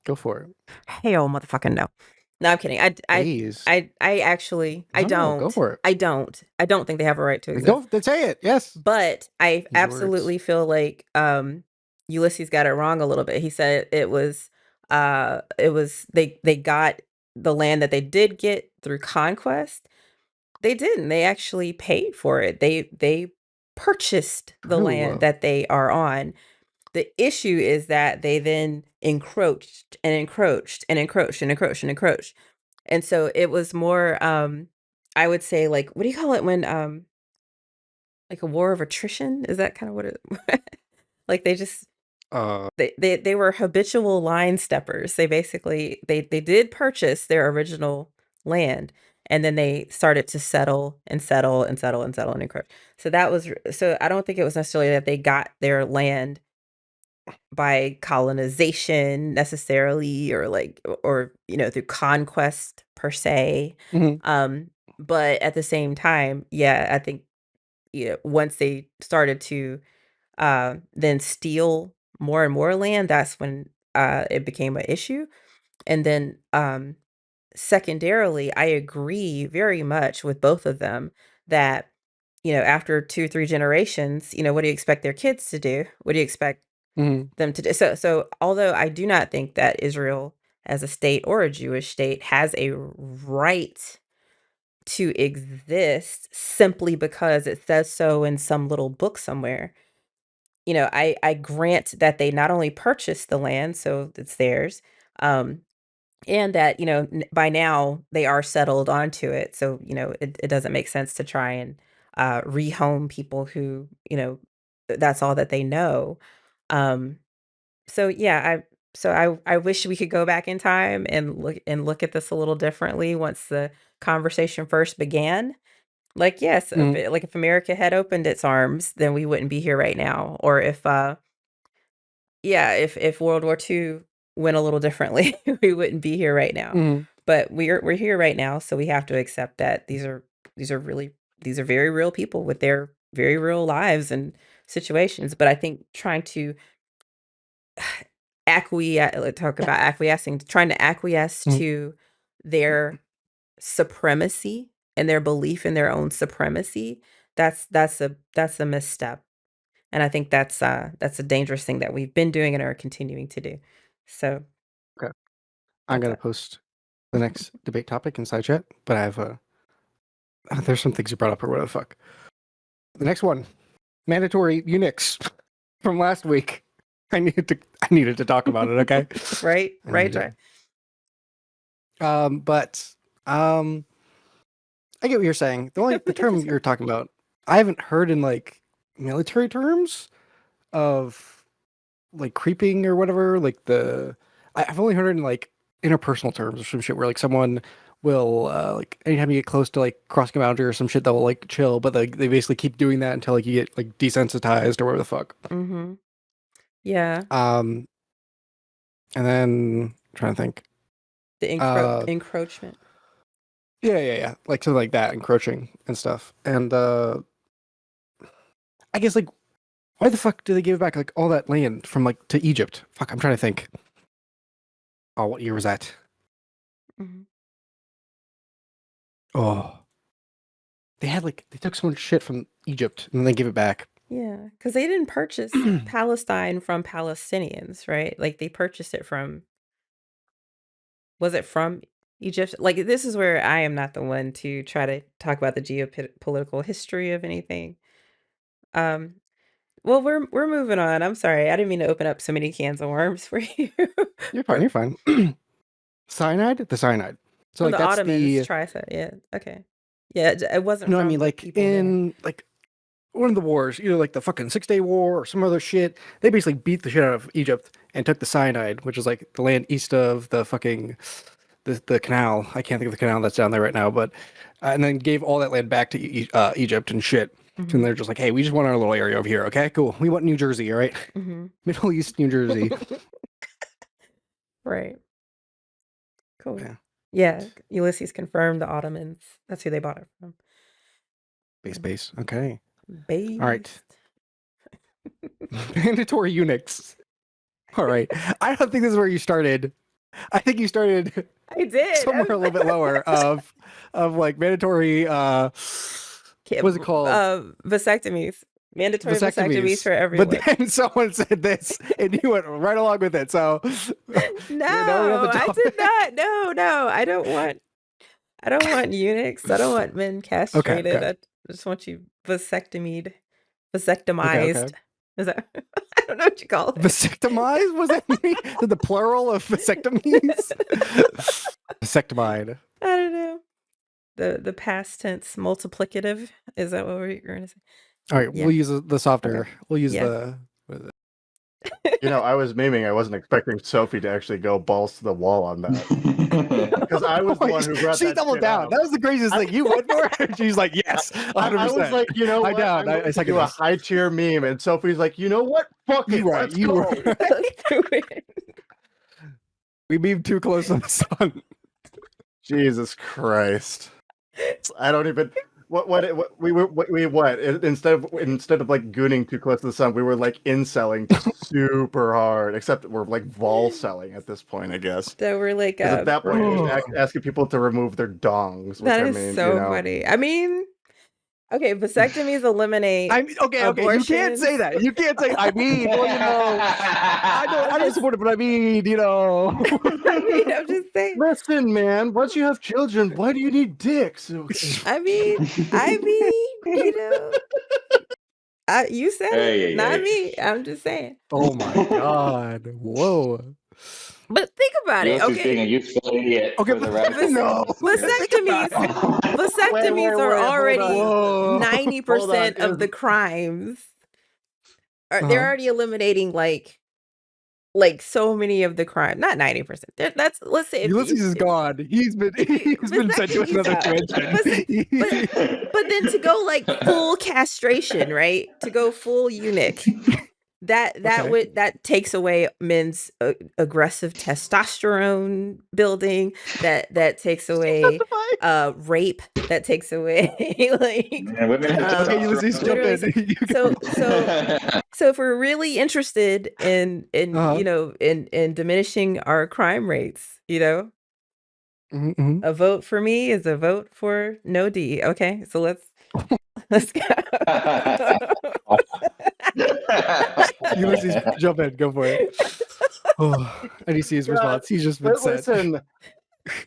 Go for it. Hell, motherfucking no. No, I'm kidding. Please. I actually, I No, go don't. for it. I don't think they have a right to exist. Go. Then say it. Yes. But I Use your words. absolutely feel like Ulysses got it wrong a little bit. He said it was they got the land that they did get through conquest. They didn't. They actually paid for it. They purchased the land True. that they are on. The issue is that they then encroached and encroached and encroached and encroached and encroached. And so it was more I would say, like, what do you call it when like a war of attrition? Is that kind of what it like they just Uh. they were habitual line steppers. They basically they did purchase their original land, and then they started to settle and settle and settle and settle and encroach. So I don't think it was necessarily that they got their land by colonization necessarily, or like or through conquest per se. Mhm. Um but at the same time, yeah, I think once they started to then steal more and more land, that's when it became an issue. And then secondarily, I agree very much with both of them that after 2 3 generations, what do you expect their kids to do? What do you expect Mhm. them to do? So although I do not think that Israel as a state or a Jewish state has a right to exist simply because it says so in some little book somewhere, I grant that they not only purchased the land, so it's theirs, um, and that, by now they are settled onto it. So, it doesn't make sense to try and rehome people who, that's all that they know. Um, so yeah, I wish we could go back in time and look at this a little differently once the conversation first began. Like, yes, Mhm. like if America had opened its arms, then we wouldn't be here right now. Or if yeah, if World War II went a little differently, we wouldn't be here right now. Mhm. But we're here right now, so we have to accept that these are very real people with their very real lives and situations. But I think trying to talk about acquiescing, trying to acquiesce Mhm. to their supremacy and their belief in their own supremacy, that's a misstep. And I think that's a dangerous thing that we've been doing and are continuing to do. So Okay. I'm that's gonna it. post the next debate topic in side chat, but I have there's some things you brought up or whatever the fuck. The next one, mandatory eunuchs from last week. I needed to talk about it. Okay. Right, I right, needed right. But I get what you're saying. The term you're talking about, I haven't heard in like military terms of like creeping or whatever. Like I've only heard it in like interpersonal terms or some shit where like someone will like anytime you get close to like crossing a boundary or some shit they'll like chill, but like they basically keep doing that until like you get like desensitized or whatever the fuck. Mm-hmm. Yeah. Um, and then I'm trying to think. The Uh, encroachment. yeah, like something like that, encroaching and stuff. And I guess like why the fuck do they give back like all that land from like to Egypt? Fuck, I'm trying to think. Oh, what year was that? Mm-hmm. Oh, they took so much shit from Egypt and then they give it back. Yeah, because they didn't purchase Palestine from Palestinians, right? Like they purchased it from, was it from Egypt? Like this is where I am not the one to try to talk about the geopolitical history of anything. Um, well, we're moving on. I'm sorry. I didn't mean to open up so many cans of worms for you. You're fine. You're fine. Cyanide, the cyanide. So Oh, like the that's Ottomans the tried that. Yeah. Okay. Yeah, it wasn't no, I mean from the like people there. in like one of the wars, either like the fucking 6 Day War or some other shit. They basically beat the shit out of Egypt and took the cyanide, which is like the land east of the fucking the canal. I can't think of the canal that's down there right now, but and then gave all that land back to Egypt and shit. And Mm-hmm. they're just like, hey, we just want our little area over here. Okay, cool. We want New Jersey, all right? Mm-hmm. Middle East, New Jersey. Right. Cool. Yeah, Yeah, Ulysses confirmed the Ottomans. That's who they bought it from. base. Okay, all right. Based. Mandatory eunuchs. All right. I don't think this is where you started. I think you started I did. somewhere a little bit lower of like mandatory what's it called? Vasectomies. Mandatory vasectomies Vasectomies. for everyone. But then someone said this and you went right along with it. So No, now we're on the I topic. did not. No, I don't want eunuchs. I don't want men castrated. Okay. I just want you vasectomized. Okay. Is that I don't know what you call it. Vasectomize? Was that me? The plural of vasectomies? Vasectomide. I don't know. The past tense multiplicative. Is that what we're gonna say? All right, Yeah. we'll use the softer. Okay. We'll use Yeah. the You know, I was memeing. I wasn't expecting Sophie to actually go balls to the wall on that. Because I was the one who brought she that doubled shit down. out. That was the craziest thing. You went for it. She's like, yes, 100%. I was like, you know I what? down. I'm I going to second do a this. high tier meme, and Sophie's like, you know what? Fuck it. You right. Let's You go. were. Let's do it. We moved too close to the sun. Jesus Christ! I don't even. What instead of like gooning too close to the sun, we were like inselling super hard. Except we're like vol selling at this point, I guess. So we're like, Because at that point, Oh. we're asking people to remove their dongs. Which that I is mean, so you know, funny. I mean, okay, vasectomies eliminate. Okay. You can't say that. You can't say. I mean, well, you know, I don't support it, but I mean, you know. I mean, I'm just saying. listen, man. Once you have children, why do you need dicks? I mean, you know, you said it, not me. I'm just saying. Oh my god! Whoa. But think about it. Ulysses being a Okay, useful idiot Okay, for the rest. no. vasectomies are hold already Whoa. 90% of the crimes. They're already eliminating like so many of the crime. Not 90%. That's, let's say Ulysses is gone. He's been sent to another dimension. But then to go like full castration, right? To go full eunuch. that takes away men's aggressive testosterone building. That takes away rape. That takes away like And women have Okay, Ulysses, jump literally. in. You So go. so if we're really interested in Uh-huh. in diminishing our crime rates, Mhm. a vote for me is a vote for no D. Okay, so let's go. Ulysses, jump in. Go for it. Oh, I need to see his response. He's just been said.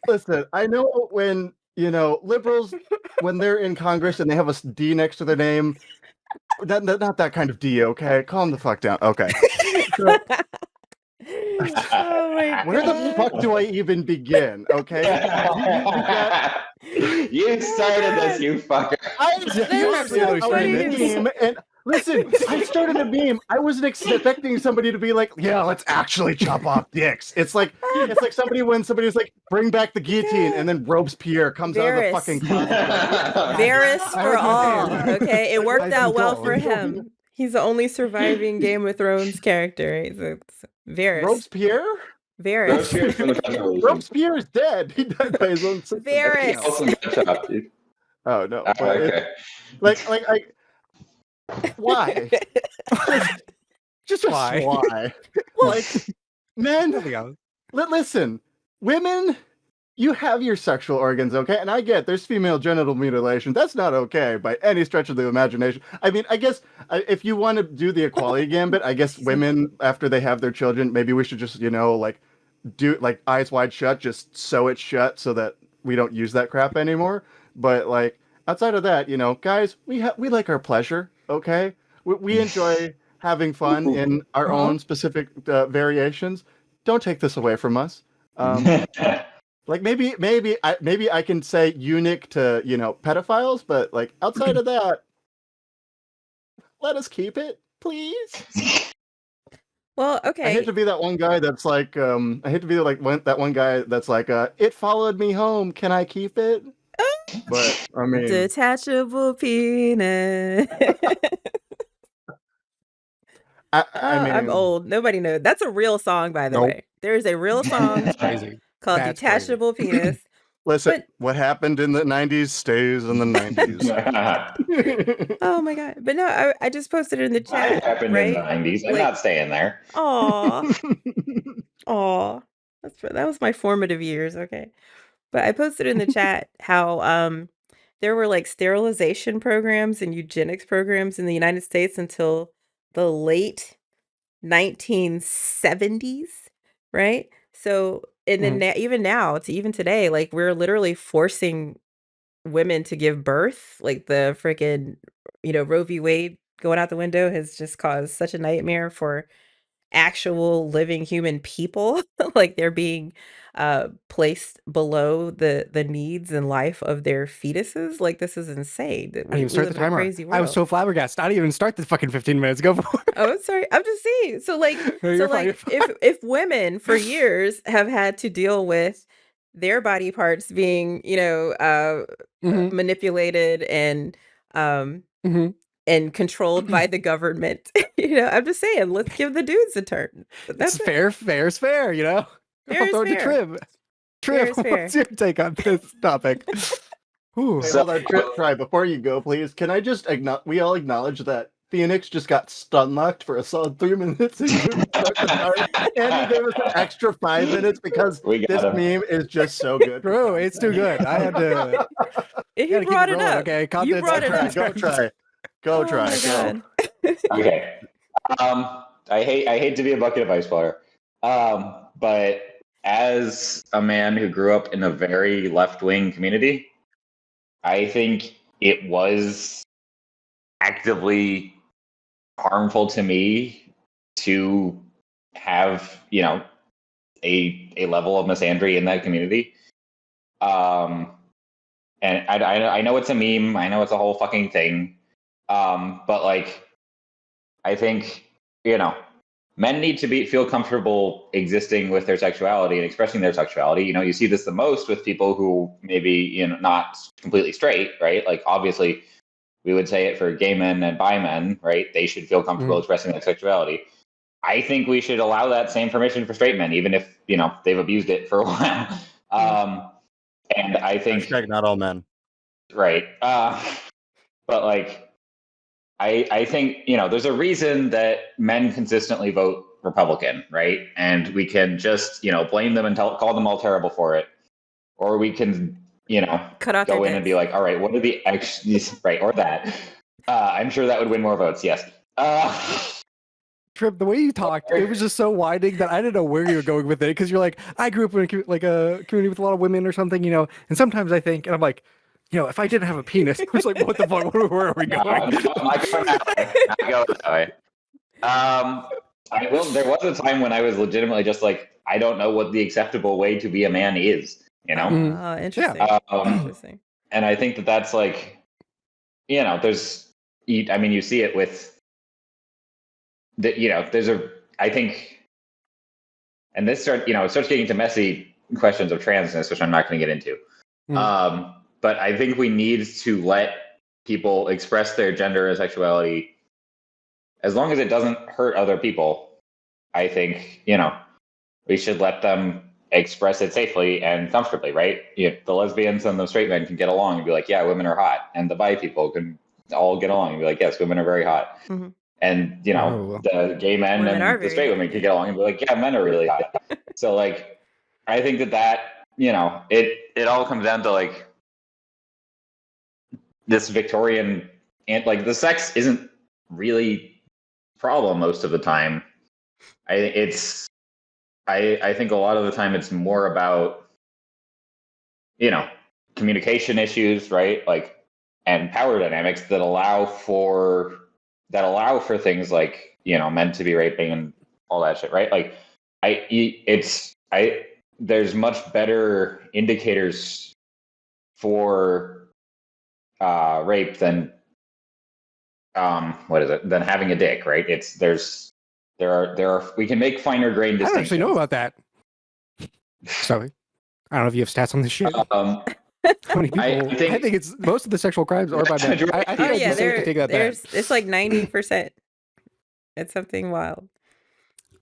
Listen. I know when liberals, when they're in Congress and they have a D next to their name, not that kind of D. Okay, calm the fuck down. Okay. So, Oh my where the fuck do I even begin? Okay, you started this, you fucker. That's so funny. And listen, I started a meme. I wasn't expecting somebody to be like, "Yeah, let's actually chop off dicks." It's like somebody when somebody's like, "Bring back the guillotine," and then Robespierre comes out of the fucking closet. Varys for all. name. Okay, it worked I've out been well told. for him. He's the only surviving Game of Thrones character. Right? So it's Varys. Robespierre? Varys. Robespierre from the French Revolution. Robespierre is dead. He died by his own system. Varys. Also got chopped, dude. Oh no! Oh, But okay. why? Just Why? why? Like, men. Listen, women. You have your sexual organs, okay? And I get there's female genital mutilation. That's not okay by any stretch of the imagination. I mean, I guess if you want to do the equality gambit, I guess women, after they have their children, maybe we should just, do like eyes wide shut, just sew it shut so that we don't use that crap anymore. But like outside of that, guys, we like our pleasure, okay? We enjoy having fun in our own specific variations. Don't take this away from us. Like maybe I can say eunuch to pedophiles, but like outside of that, let us keep it, please. Well, okay. I hate to be that one guy that's like I hate to be like that one guy that's like it followed me home. Can I keep it? But I mean, detachable penis. I mean, I'm old. Nobody knows. That's a real song, by the way. There is a real song Crazy. called That's Detachable Penis. Listen, what happened in the 90s stays in the 90s. Oh my god. But no, I just posted it in the chat. What happened in the 90s? I'm not staying there. Aw. That was my formative years, okay. But I posted in the chat how there were like sterilization programs and eugenics programs in the United States until the late 1970s, right? So, and then even now, to even today, like we're literally forcing women to give birth. Like the freaking, Roe v. Wade going out the window has just caused such a nightmare for actual living human people. Like they're being placed below the needs and life of their fetuses. Like this is insane. I didn't We even start live the in a timer. crazy world. I was so flabbergasted. I didn't even start the fucking 15 minutes. Go for it. Oh, sorry. I'm just saying. So like, No, you're fine, you're fine. if women for years have had to deal with their body parts being, manipulated and and controlled by the government, I'm just saying, let's give the dudes a turn. But that's fair is fair, Fair I'll is throw it to fair. Trim. Fair is fair. What's your take on this topic? Hey, hold on, Try, before you go, please, can I just we all acknowledge that Phoenix just got stun locked for a solid 3 minutes and he gave us an extra 5 minutes because this meme is just so good. True, it's too good. I had to. He brought it up. Okay, you brought it up. Go try. God. Okay. I hate to be a bucket of ice water. But as a man who grew up in a very left-wing community, I think it was actively harmful to me to have, a level of misandry in that community. And I know it's a meme. I know it's a whole fucking thing. But like, I think, men need to feel comfortable existing with their sexuality and expressing their sexuality. You see this the most with people who maybe, not completely straight, right? Like obviously we would say it for gay men and bi men, right? They should feel comfortable expressing their sexuality. I think we should allow that same permission for straight men, even if, you know, they've abused it for a while. And I think not all men, right. But like, I think, you know, there's a reason that men consistently vote Republican, right? And we can just, you know, blame them and call them all terrible for it, or we can, you know, Cut out go their in and be dicks. like, all right, what are the right, or that. I'm sure that would win more votes. Yes. Trip, the way you talked, it was just so widening that I didn't know where you were going with it. Because you're like, I grew up in a community with a lot of women or something, you know. And sometimes I think, and I'm like, you know, if I didn't have a penis, I was like, what the fuck? Where are we going? I'm not going that way. Not going that way. There was a time when I was legitimately just like, I don't know what the acceptable way to be a man is. You know. Oh, interesting. Interesting. And I think that that's like, you know, you see it with. You know, I think, and it starts getting into messy questions of transness, which I'm not going to get into. But I think we need to let people express their gender and sexuality as long as it doesn't hurt other people. I think, you know, we should let them express it safely and comfortably, right? You know, the lesbians and the straight men can get along and be like, yeah, women are hot. And the bi people can all get along and be like, yes, women are very hot. Mm-hmm. And, you know, the gay men and the straight women can get along and be like, yeah, men are really hot. So, like, I think that, you know, it all comes down to, like, this Victorian, and, like, the sex isn't really a problem most of the time. I think a lot of the time it's more about, you know, communication issues, right? Like, and power dynamics that allow for things like, you know, men to be raping and all that shit, right? Like, there's much better indicators for rape than than having a dick, right? We can make finer grained distinctions. I don't actually know about that. Sorry, I don't know if you have stats on this shit. How many people? I think it's most of the sexual crimes are by men. I think yeah, to take that back. It's like 90%. It's something wild.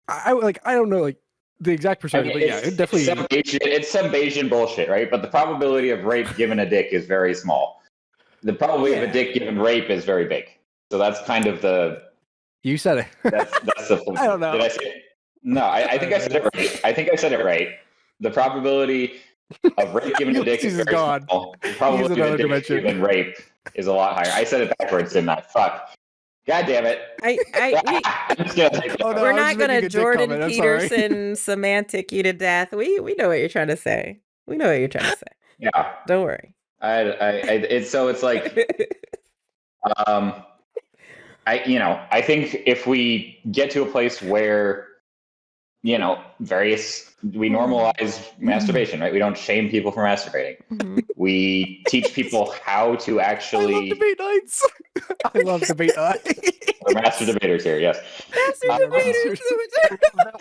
I don't know like the exact percentage, but yeah, it definitely. It's some Bayesian bullshit, right? But the probability of rape given a dick is very small. The probability of a dick given rape is very big. So that's kind of the. You said it. That's the. I don't know. Did I say it? No, I think I said it right. I think I said it right. The probability of rape given a dick is very small. The probability of a dick given rape is a lot higher. I said it backwards, didn't I? Fuck. God damn it. We're not going to Jordan Peterson semantic you to death. We know what you're trying to say. We know what you're trying to say. Yeah. Don't worry. It's like, I think if we get to a place where, you know, we normalize masturbation, right? We don't shame people for masturbating. Mm-hmm. We teach people how to actually. I love debate nights. I love debate nights. We're master debaters here, yes. Master debaters.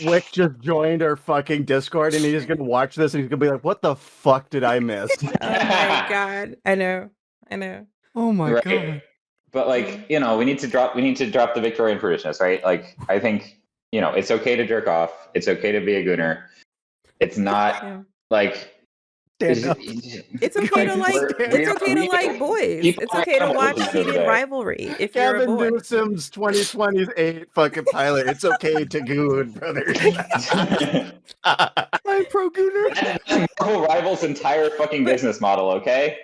Wick just joined our fucking Discord, and he's gonna watch this, and he's gonna be like, "What the fuck did I miss?" Oh my god! I know. Oh my god! But like, you know, we need to drop the Victorian prudishness, right? Like, I think, you know, it's okay to jerk off. It's okay to be a gooner. It's not like. It's okay to like. It's okay to like boys. It's okay to watch heated rivalry. If you're a boy. Kevin Newsom's 2028 fucking pilot. It's okay to goon, brother. I'm pro gooner. That's Marvel Rivals' entire fucking business model, okay?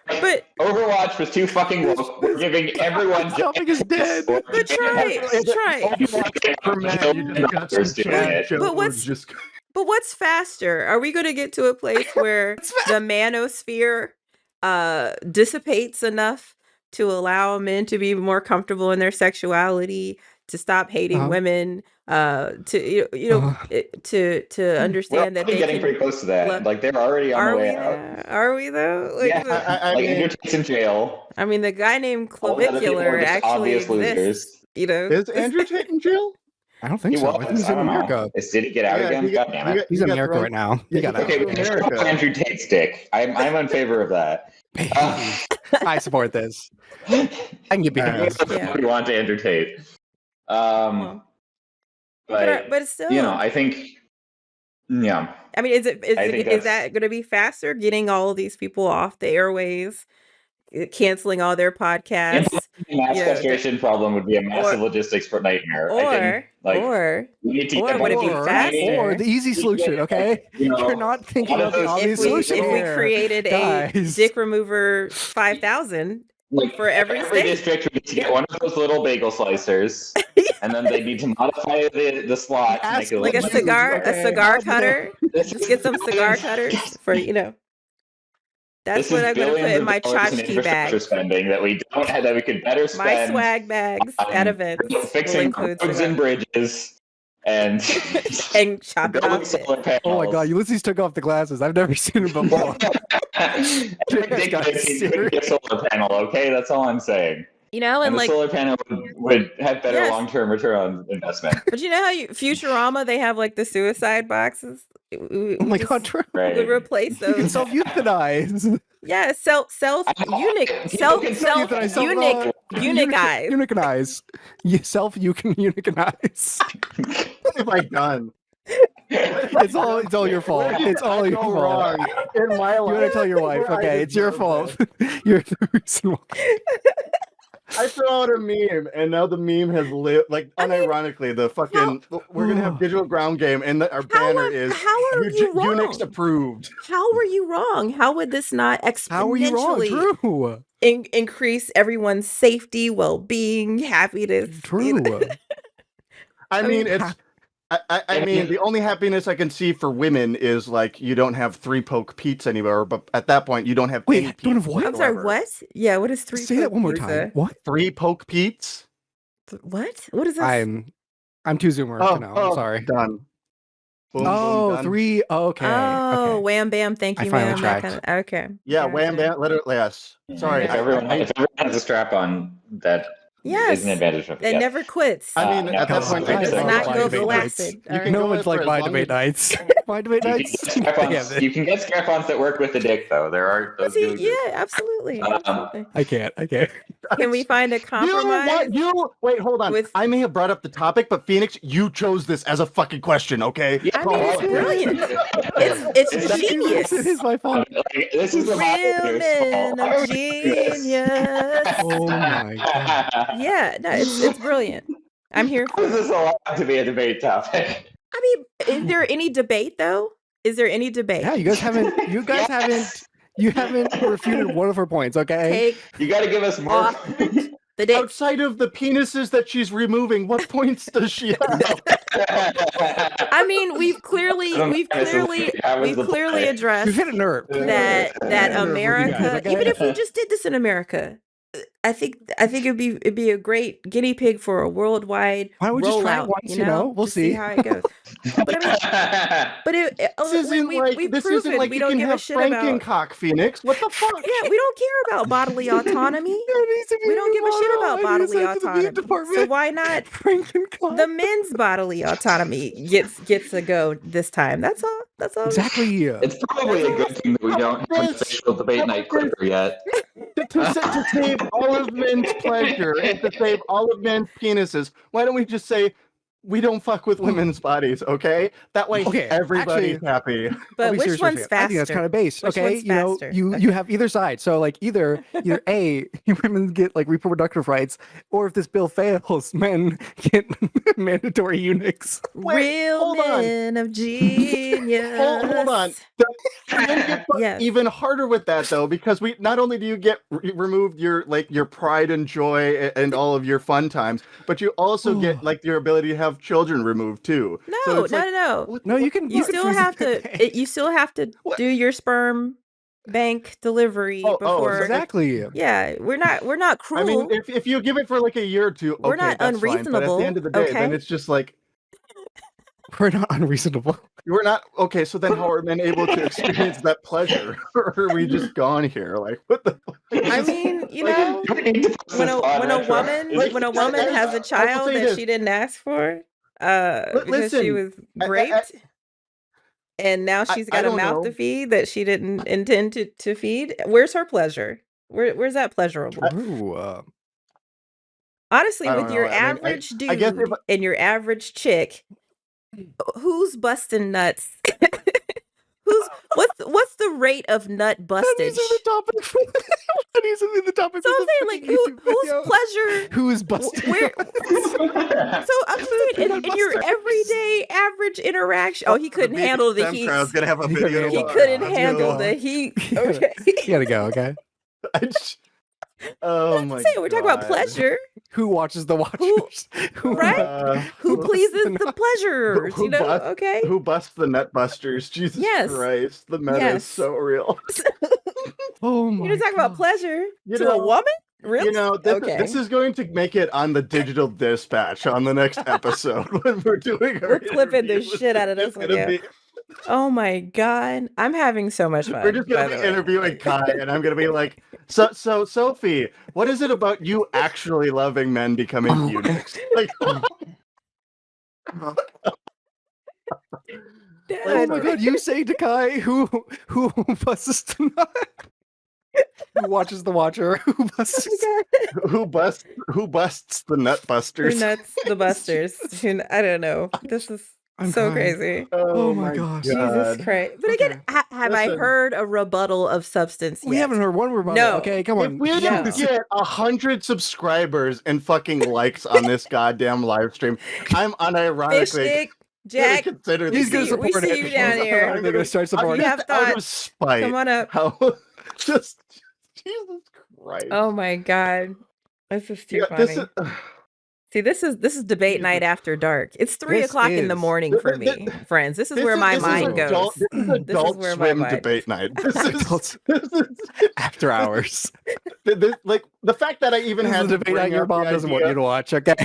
But Overwatch was too fucking woke. We're giving everyone. Something is dead. But try. But what's faster? Are we going to get to a place where the manosphere dissipates enough to allow men to be more comfortable in their sexuality, to stop hating women, to understand that we're getting pretty close to that. Like, they're already on the way out. Are we though? Like, yeah, Andrew Tate's in jail. I mean, the guy named Clavicular actually exists. You know, is Andrew Tate in jail? I don't think He so. was. I think he's I in don't know. America. Did he get out Yeah, again? he, God damn it. He's he in got America thrown. right now. Yeah, He got he out. came Okay, to we can go America. Andrew Tate's dick. I'm in favor of that. Please. I support this. I can get behind this. Yeah. We want to Andrew Tate. Well, but still, I think, yeah. I mean, I think is that's that going to be faster? Getting all of these people off the airways, canceling all their podcasts, implementing a mass you know, castration problem would be a massive logistics nightmare. I think, or we need to or get would it be Or faster the easy solution, okay? You're not thinking one of of the those obvious solution if we here. created a Guys. dick remover 5,000 like for every state. district would need to get one of those little bagel slicers, and then they need to modify the slot to make it Like a look cigar cutter. Just get some cigar cutters for That's This what is I'm gonna put billions in of my dollars in tchotchke infrastructure bag. spending that we don't have, that we could better My spend swag bags at events will fixing include roads and cigars. bridges and And chop it building off. solar panels. Oh my god, Ulysses took off the glasses. I've never seen him before. It's ridiculous you couldn't get a solar panel, okay? That's all I'm saying. And And the like solar panel would have better Yes. long-term return on investment. But you know how Futurama, they have like the suicide boxes? Oh my god, true. We would replace You can those. self-euthanize. Yeah, eunuchize. Eunuchanize. You can eunuchanize. What have I done? It's all your fault. It's all your fault. wrong in my life. You want to tell your wife, Where I okay? It's your deserve fault. You're the reason why. I throw out a meme, and now the meme has lived. Like, unironically, the fucking we're gonna have digital ground game, and our banner is how are you wrong? Unix approved. How were you wrong? How would this not How are you wrong? exponentially True. increase everyone's safety, well-being, happiness? True. I mean, it's. I mean, the only happiness I can see for women is like you don't have 3-poke Pete's anymore, but at that point you don't have Wait, any you don't have Pete's what? I'm sorry, whatsoever. what? Yeah, what is 3 Say that one more time. What? 3-poke Pete's? What? What is this? I'm too zoomer to know. I'm sorry. Done. Boom, Oh, boom, done. 3. Okay. Oh, Okay. wham bam, thank I you, finally ma'am. That tracked. kind of, okay. Yeah, Gotcha. wham bam. Yes. Sorry. If everyone has a strap on, that is an advantage of it. That never quits. I mean, at that point, Does I not love go debate nights. flaccid. You all can right? No go one's for like as my long debate as- nights. My debate nights. You can get strap-ons that work with the dick, though. There are those. See, really yeah, good. absolutely. I can't. Can we find a compromise? Wait, hold on. I may have brought up the topic, but Phoenix, you chose this as a fucking question, okay? Yeah, I mean, it's brilliant. It's genius. It is my fault. This is the Real men of genius. Oh my god. Yeah, no, it's brilliant. I'm here How for is it. this allowed to be a debate topic? I mean, is there any debate though? Is there any debate? Yeah, you guys haven't refuted one of her points, okay? Take You got to give us more. off the dick. Outside of the penises that she's removing, what points does she have? I mean, we've clearly addressed You've hit a nerve. that nerve with you America, guys, okay? even if we just did this in America, I think it'd be a great guinea pig for a worldwide Why don't we just try it rollout, once, you know? We'll Just see see. how it goes. But I mean, we've This proven isn't like we you don't can give a have shit about. Frankencock, Phoenix. What the fuck? Yeah, we don't care about bodily autonomy. We don't give a shit about bodily autonomy. So why not the men's bodily autonomy gets a go this time? That's all. That's all. Exactly. It's probably a good thing that we don't have an official debate night clicker yet. To save all of men's pleasure and to save all of men's penises, why don't we just say we don't fuck with women's bodies, okay? That way everybody's happy. But which one's faster? I think that's kind of base. Which Okay, one's you know, faster? you have either side. So like either A, women get like reproductive rights, or if this bill fails, men get mandatory eunuchs. Real men of genius. Hold on. Yes. Even harder with that though, because we not only do you get removed your pride and joy and all of your fun times, but you also get like your ability to have children removed too. No, No, you can. You still have to. You still have to do your sperm bank delivery before. Exactly. Yeah, we're not cruel. I mean, if you give it for like a year or two, we're not that's unreasonable. Fine, but at the end of the day, then it's just like we're not unreasonable. We're not okay. So then, how are men able to experience that pleasure? Or are we just gone here? Like, what the? I mean, you know, when a woman has a child that she didn't ask for, because she Listen, was I- raped, and now she's I got a don't mouth to know. feed that she didn't intend to feed. Where's her pleasure? Where's that pleasurable? Ooh, Honestly, I with don't know. your I mean, average I guess if dude and your average chick, who's busting nuts? What's the rate of nut that needs to be bustage? the topic. That needs to be the topic So for I'm the saying, like, freaking YouTube whose video. pleasure? Who's busting? Where? nuts? So I'm just saying, Nut in your busters. everyday average interaction. Oh, he couldn't the handle the BDSM heat. crowd's gonna have a He video. couldn't He to watch. couldn't Let's handle go. the heat. You gotta- Okay. You gotta go, okay? Oh I'm my saying we're talking about God. pleasure. Who watches the watchers? Right? Who busts pleases the the nut? pleasurers? Who You know? busts- Okay. Who busts the nut busters? Jesus Yes. Christ, the meta Yes. is so real. Oh my You're talking about God. pleasure You to know- a woman? Really? You know, Okay. this is going to make it on the digital dispatch on the next episode when we're doing our We're clipping the interviews. shit out of It's this one. gonna Yeah. be- Oh my God. I'm having so much fun. We're just by gonna the be way. interviewing Kai, and I'm gonna be like, so Sophie, what is it about you actually loving men becoming eunuchs? Like, Oh my God! You say to Kai, who busts the nut? Who watches the watcher? Who busts? Oh who busts the nut Who busters? nuts the busters? I don't know. This is I'm so crying. crazy. Oh my gosh. Jesus Christ. But again, Okay. have I Listen. heard a rebuttal of substance We yet? haven't heard one rebuttal. No. Okay, come If on. we didn't No. get 100 subscribers and fucking likes on this goddamn live stream, I'm Fish unironically stick, gonna Jack. consider He's this. gonna we support see it. you down He's here. ironically gonna start supporting. You have Just out of thoughts. spite. Come on up. How just Jesus Christ. Oh my God. This is too Yeah, funny. this is See, this is debate night after dark. It's 3:00 in the morning for me, friends. This is where my mind goes. This is adult where my swim mind debate night. This is After hours. like the fact that I even This had is to the debate bring night your up mom the doesn't want you idea, to watch. Okay.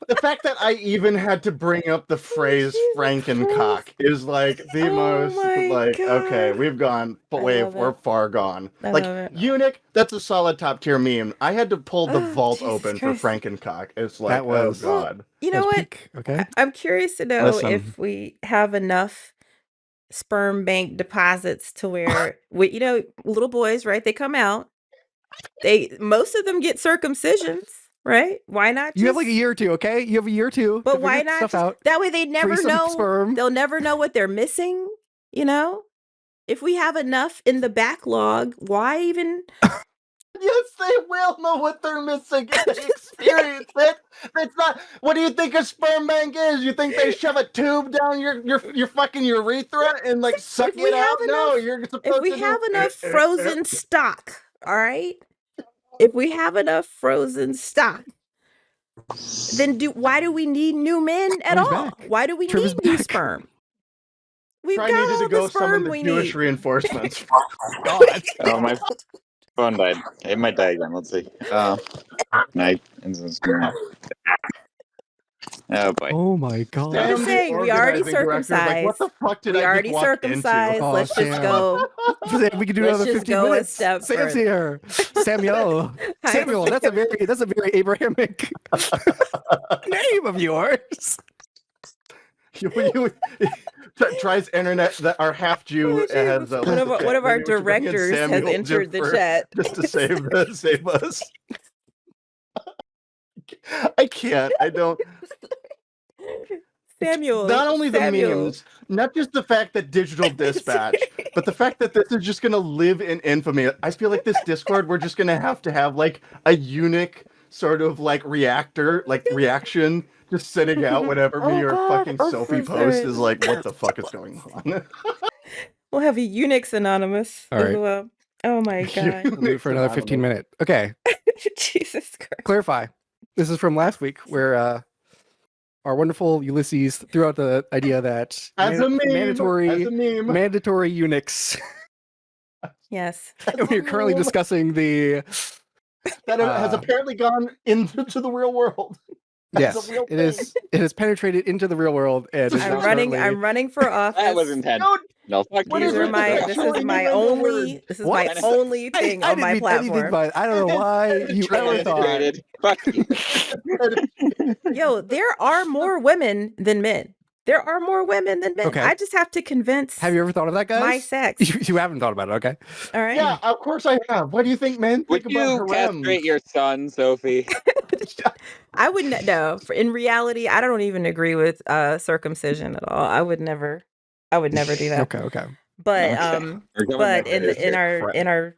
the fact that I even had to bring up the phrase Jesus Frankencock is like the Oh most my like okay, God. we've gone I way love we're it. far gone. I Like love it. eunuch, that's a solid top tier meme. I had to pull the Oh, vault Jesus open Christ. for Frankencock. It's like That was- oh god. You know That's what? peak, okay. I'm curious to know Listen. if we have enough sperm bank deposits to where little boys, right? They come out. Most of them get circumcisions, right? Why not? You have like a year or two, okay? You have a year or two. But to why figure not? stuff Just, out. that way they never Free some know. sperm. They'll never know what they're missing. You know, if we have enough in the backlog, why even? Yes, they will know what they're missing if they experience it. It's not. What do you think a sperm bank is? You think they shove a tube down your fucking urethra and like suck If we it out? have No, enough- you're supposed If we to have do. enough frozen stock, all right. If we have enough frozen stock, then why do we need new men at Oh, he's all? back. Why do we Trevor's need new back. sperm? We've Try got needed all to go the summon sperm the we Jewish need. reinforcements. God. Oh, my phone died. It might die again. Let's see. Night. Oh boy. Oh my God. I'm just Sam, the saying, we already organizing director, is like, what the circumcised. fuck did We I already just walk circumcised. into? Oh, Let's just Sam. go. We could do Let's another just 15 go a minutes. step Sam's further. here. Samuel. Hi, Samuel. That's a very Abrahamic name of yours. Tries internet that our half Jew Oh, has Jesus. One of our maybe we should bring in directors has Samuel entered the Jiffer chat. just to save us. I can't. I don't. Samuel. Not only the Samuel. memes, not just the fact that digital dispatch, but the fact that this is just going to live in infamy. I feel like this Discord, we're just going to have like a eunuch sort of like reaction, just sitting out whenever me or fucking Sophie post is like, what the fuck is going on? We'll have a Eunuchs Anonymous All as right. well. Oh my God. We'll do it for another 15 minutes. Okay. Jesus Christ. Clarify. This is from last week where our wonderful Ulysses threw out the idea that As a meme, mandatory eunuchs. Yes. And we're currently discussing the that has apparently gone into the real world. Yes, it has penetrated into the real world and is I'm now running. currently- I'm running for office. That was intense. No, fuck What you. These are is my. this? This Actually, is my even the only. This is my What? only thing I on didn't my mean anything platform. by it. I don't know why you ever thought. Translated. Fuck you. Yo, there are more women than men. There are more women than men. Okay. I just have to convince Have you ever thought of that, guys? my sex. You haven't thought about it, okay? All right. Yeah, of course I have. What do you think men Would think about you harems? castrate your son, Sophie? I wouldn't. No, in reality, I don't even agree with circumcision at all. I would never do that. Okay. But Okay. We're going but there. in our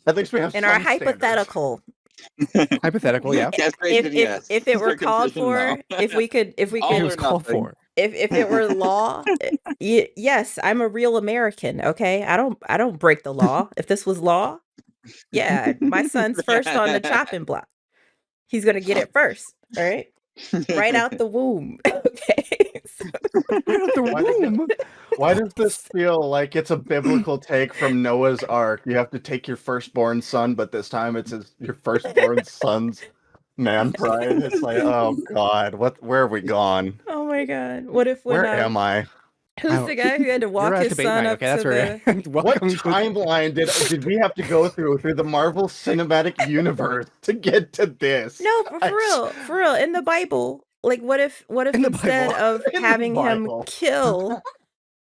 At least we have in our some standards. hypothetical, Hypothetical, yeah. Castration, yes. if it were called Circumcision, for, no. if we could It All was or called nothing. for. if it were law, yes, I'm a real American. Okay, I don't break the law. If this was law, yeah, my son's first on the chopping block. He's gonna get it first. All right, right out the womb. Okay. Right out the womb. Why does this feel like it's a biblical take from Noah's Ark? You have to take your firstborn son, but this time it's your firstborn son's man pride. It's like, oh God, where have we gone? Oh my God! What if when Where am I? who's the guy who had to walk You're at his debate son night, up okay? That's to where the? What welcome to timeline did we have to go through the Marvel Cinematic Universe to get to this? No, but for real, in the Bible, like what if In the instead Bible. of In the having him Bible. kill,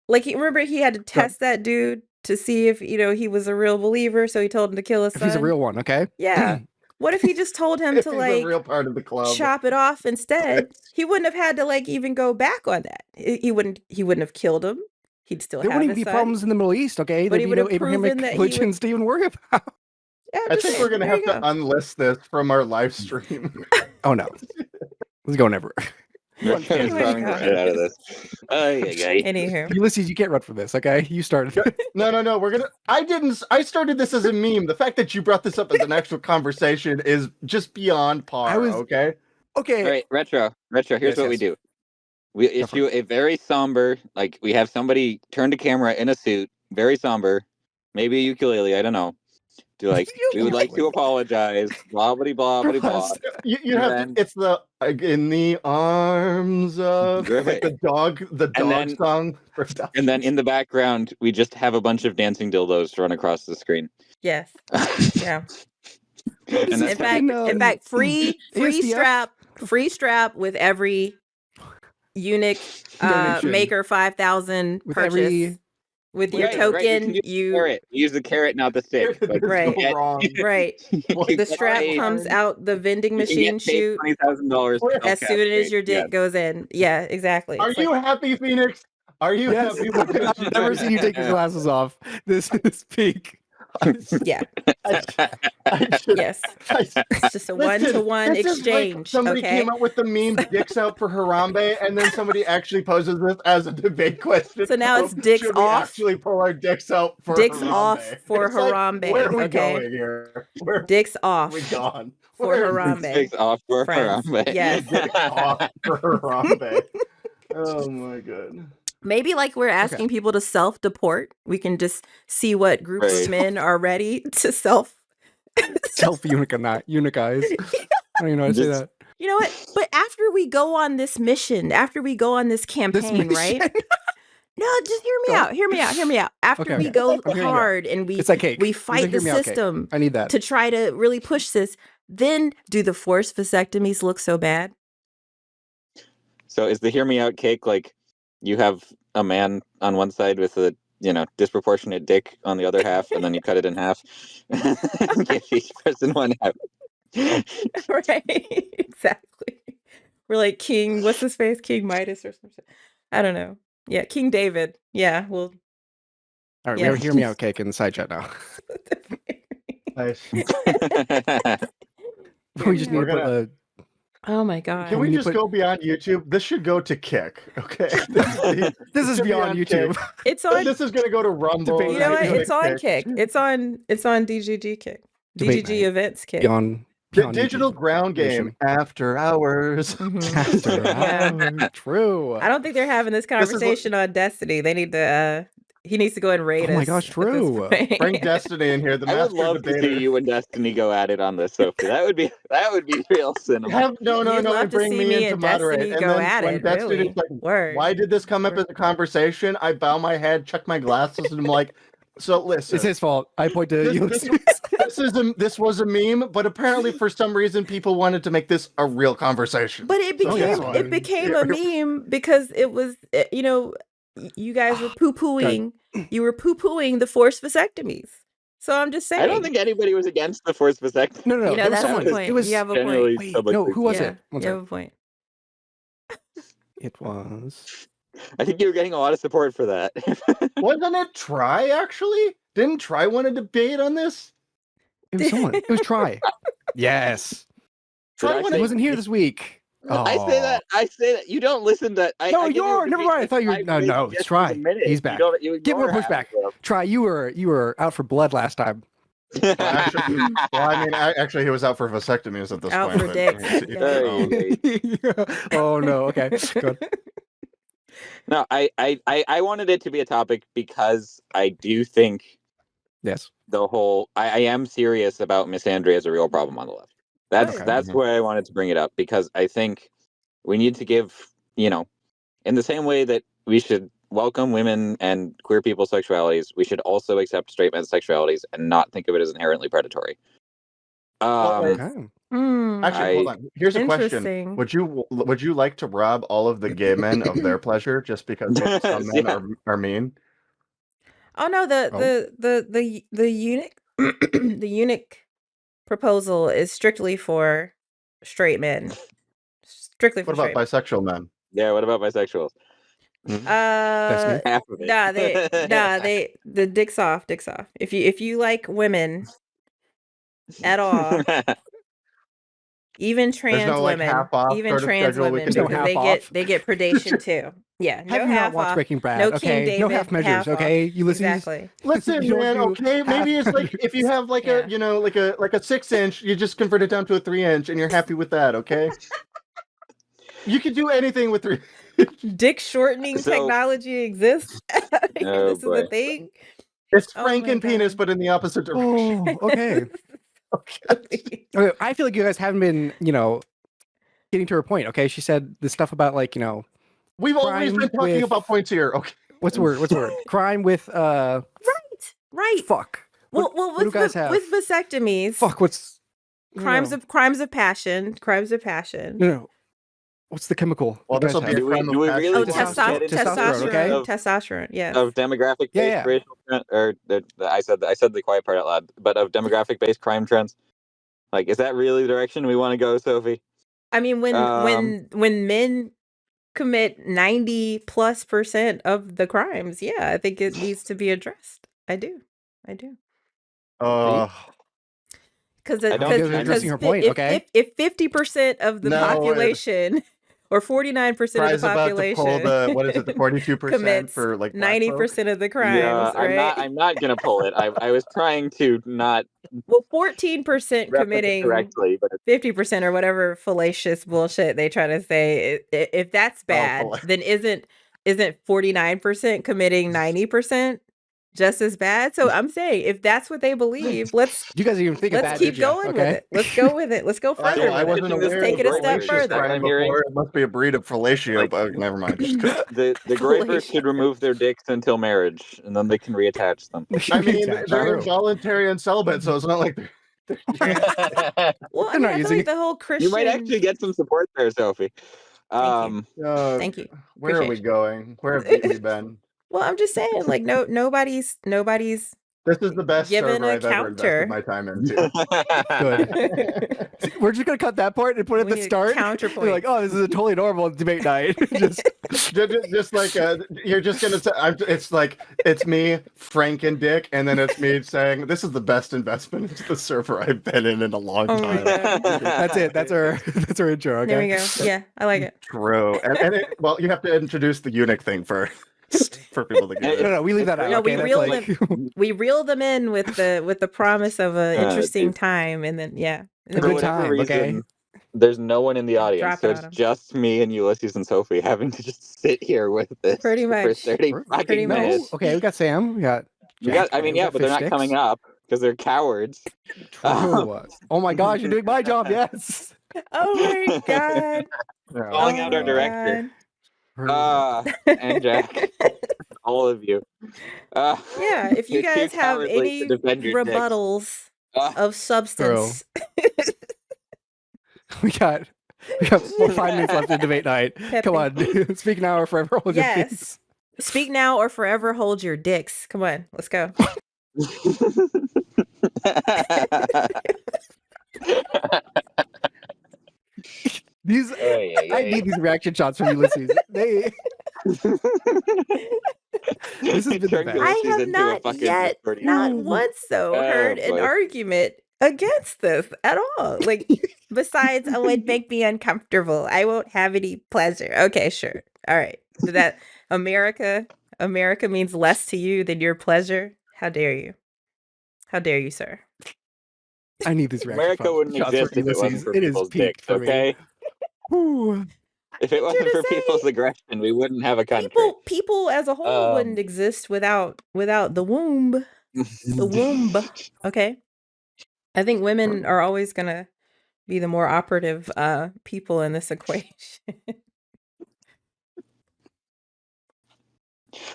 like remember he had to test that dude to see if he was a real believer, so he told him to kill his if son. he's a real one, okay? Yeah. What if he just told him If to he's a like real part of the club. chop it off instead? He wouldn't have had to like even go back on that. He wouldn't have killed him. He'd still There have wouldn't his be son. problems in the Middle East, okay? But There'd he be would no have proven that Abrahamic he would. religions to even worry about. Yeah, I think we're gonna have to unlist this from our live stream. Oh no. It's going everywhere. We're can't running God. right out of this. Anywho. Ulysses, you get run for this, okay? You started. No. We're gonna. I started this as a meme. The fact that you brought this up as an actual conversation is just beyond par. Okay. Okay. All right, retro. Here's Yes, what we yes. do. We Go for issue a very somber, like we have somebody turn to camera in a suit, very somber, maybe a ukulele, I don't know. Do like we would like to apologize, blah blah blah blah blah. You And have then- to, it's the in the arms of like Right. the dog then- song. And then in the background, we just have a bunch of dancing dildos run across the screen. Yes. Yeah. And This that's is fine. In fact, free ASDF? strap with every eunuch Donation. maker 5,000 With purchase every- with your Right, token. we can use the carrot. We use the carrot, not the stick. But Right. you wrong. Right. get- The strap paid- comes out the vending you machine can get paid chute $20,000 as soon as your dick goes in. Yeah, exactly. Are It's you like, happy, Phoenix? Are you Yes. happy? With this? I've never seen you take your glasses off. This is peak. yeah. I just- Yes. I- It's just a Listen, one-to-one this is like exchange. somebody Okay. came up with the meme "Dicks out for Harambe," and then somebody actually poses this as a debate question. So now it's of, dicks should we off? actually pull our dicks out for Dicks Harambe? off for It's like, Harambe, where are we okay? going here? Where Dicks off are we gone? for Where- Harambe. Takes off for Friends. Harambe. Yes. Dicks off for Harambe. Oh my god. Maybe like we're asking people to self-deport. We can just see what groups Right. of men are ready to self. Eunuchize. I don't even know how to say Just- that. You know what? But after we go on this mission, after we go on this This campaign, right? mission. No, just hear me Go. out. Hear me out. Hear me out. After Okay, we okay. go I'm hearing you out. hard and we It's like cake. we It's fight like the hear me out cake. system I need that. to try to really push this, then do the forced vasectomies look so bad? So is the hear me out cake like you have a man on one side with a disproportionate dick on the other half, and then you cut it in half and give each person one half? Right. Exactly. We're like King, what's his face? King Midas or something. I don't know. Yeah, King David. Yeah, well. All right, Yeah. we have a hear me out cake in the side chat now. Nice. We just need We're to put gonna- a. Oh my God. Can we we need just to go beyond YouTube? This should go to Kick. Okay. This is should be beyond on YouTube. Kick. It's on. This is gonna go to Rumble. Debate You know what? Right. It's on Kick. It's on DGG Kick. Debate DGG night. events Kick. Beyond. The beyond digital YouTube. ground game Nation. after hours. Mhm. After Yeah. hours. True. I don't think they're having this This is what- conversation on Destiny. They need to He needs to go and raid Oh my us gosh, at this true. point. Bring Destiny in here, the I would master love to debater. see you and Destiny go at it on this, Sophie. That would be real cinema. No, You'd love and to bring see me me in to and moderate. Destiny And go then at when it, Destiny's really. like, Word. why did this come up as a conversation? I bow my head, check my glasses, and I'm like, so listen. It's his fault. I point to This, you. this was a meme, but apparently for some reason people wanted to make this a real conversation. But it So became that's why. it became a meme because it was, you know, you guys were poo-pooing. You were poo-pooing the forced vasectomies. So I'm just saying. I don't think anybody was against the forced vasectomy. No, You know, there was that's someone. the point. It was You have a point. Generally Wait, publicly. no, who was Yeah, it? One you have second. a point. It was. I think you were getting a lot of support for that. Wasn't it Try, actually? Didn't Try want to debate on this? It was someone. It was Try. Yes. Did I Try say- He wasn't here this week. I say that. You don't listen to. No, I give you a you're. Never debate mind. I thought you were. like No, 5 no. minutes It's just Try. a minute. He's You back. don't- you Give him a ignore pushback. half of Try. You were out for blood last time. them. Actually, well, I mean, actually, he was out for vasectomies at this Out point. for but dicks. he's- Yeah. Oh no. Okay. Good. No, I wanted it to be a topic because I do think Yes. the whole. I am serious about misandry as a real problem on the left. That's Okay. that's why I wanted to bring it up, because I think we need to give, in the same way that we should welcome women and queer people's sexualities, we should also accept straight men's sexualities and not think of it as inherently predatory. Okay. Actually, hold on. Here's a question: Interesting. Would you like to rob all of the gay men of their pleasure just because some men Yeah. are mean? Oh no, the eunuch the eunuch proposal is strictly for straight men. Strictly for What about straight bisexual men? Yeah, what about bisexuals? men. Half of it. The dick's off. If you like women at all, even trans no, like, women, half off even sort of trans schedule we women, can do? No because half off. they get predation too. Yeah, no Have you not half watched off. Breaking Bad? No Okay. King No David, half measures. half off. Okay, Ulysses. Exactly. Listen, You don't man. do Okay, maybe half it's like if you have like Yeah. a like a 6-inch, you just convert it down to a 3-inch, and you're happy with that. Okay. You can do anything with 3. Dick shortening So- technology exists. Oh, This is boy. a thing. It's Oh my Franken penis, God. but in the opposite direction. Oh, okay. Okay, I feel like you guys haven't been, getting to her point. Okay, she said the stuff about We've always Crime been talking with- about points here. Okay. what's the word? Crime with Right. fuck. Well, What do with guys have? with vasectomies, Fuck. What's crimes of passion. no. What's the chemical? Well, you this will guys be a have? Do we- crime do we of really passion. want to get into Testosterone, okay? Testosterone, yes. of demographic based Yeah. racial I said the quiet part out loud, but of demographic based crime trends. Like, is that really the direction we want to go, Sophie? I mean, when men commit 90+% of the crimes, yeah, I think it needs to be addressed. I do. Because I don't think you're addressing her point, if, okay? if 50% of the No, population or 49% of Try's the about to pull population the 42% commits for like black folk? 90% of the crimes, Yeah, right? I'm not gonna pull it. I was trying to not Well, 14% reference it committing correctly, but 50% or whatever fallacious bullshit they try to say. If that's bad, then isn't 49% committing 90% just as bad? So I'm saying, if that's what they believe, let's You guys didn't even think of that, keep did ya? going with Okay. it. Let's go with it. Let's go further. I with wasn't it. Let's aware take of it a step fallacious further. crime I'm hearing- before. It must be a breed of fellatio. Like- But never mind. Just kidding. the grapers Fallacious. should remove their dicks until marriage, and then they can reattach them. I mean, That's they're true. involuntary and celibate, so it's not like Well, I They're mean, not I feel using like the whole Christian. You might actually get some support there, Sophie. Thank Thank you. Where are we Appreciate you. going? Where have we been? Well, I'm just saying, like, nobody's This is the best given server a I've ever counter. invested my time into. Good. See, we're just gonna cut that part and put it at We the need a start. counterpoint. You're like, oh, this is a totally normal debate night. just just like you're just gonna say, it's like it's me, Frank and Dick, and then it's me saying this is the best investment into the server I've been in a long Oh my time. God. that's it. That's our intro. Okay. There we go. Yeah, I like it. True, and well, you have to introduce the eunuch thing first for people to get No, it. no, we leave that out. No, okay? we That's reel we reel them in with the promise of an interesting dude. time, and then A good whatever time, okay? there's no one in the audience, Drop so it it's on 'em. just me and Ulysses and Sophie having to just sit here with this Pretty for much. 30 Pretty fucking much. minutes. No, okay, we got Sam, we got We Jack, got, I mean, we yeah, got but they're Fish not coming Sticks. up because they're cowards. True. Oh my gosh, you're doing my job. Yes. Oh my god. Calling Oh out our my director. god. And Jack, all of you. Yeah, if you You're too guys have cowardly to any defend your dicks. rebuttals of substance, we got 5 minutes left in debate night. Come on, speak now or forever hold your Yes. peace. Speak now or forever hold your dicks. Come on, let's go. These I need these reaction shots from Ulysses. This has been the Turned best. I Ulysses have into a not fucking yet, Discord not user. once though, heard an boy. argument against this at all. Like, besides, oh, it'd make me uncomfortable. I won't have any pleasure. Okay, sure. All right. That America means less to you than your pleasure. How dare you? How dare you, sir? I need these reaction America wouldn't shots exist for if it wasn't Ulysses. for It is people's peaked dicks, for me. okay? Whew. If it wasn't to for say. people's aggression, we wouldn't have a country. People as a whole wouldn't exist without the womb. The womb. Okay. I think women are always gonna be the more operative people in this equation.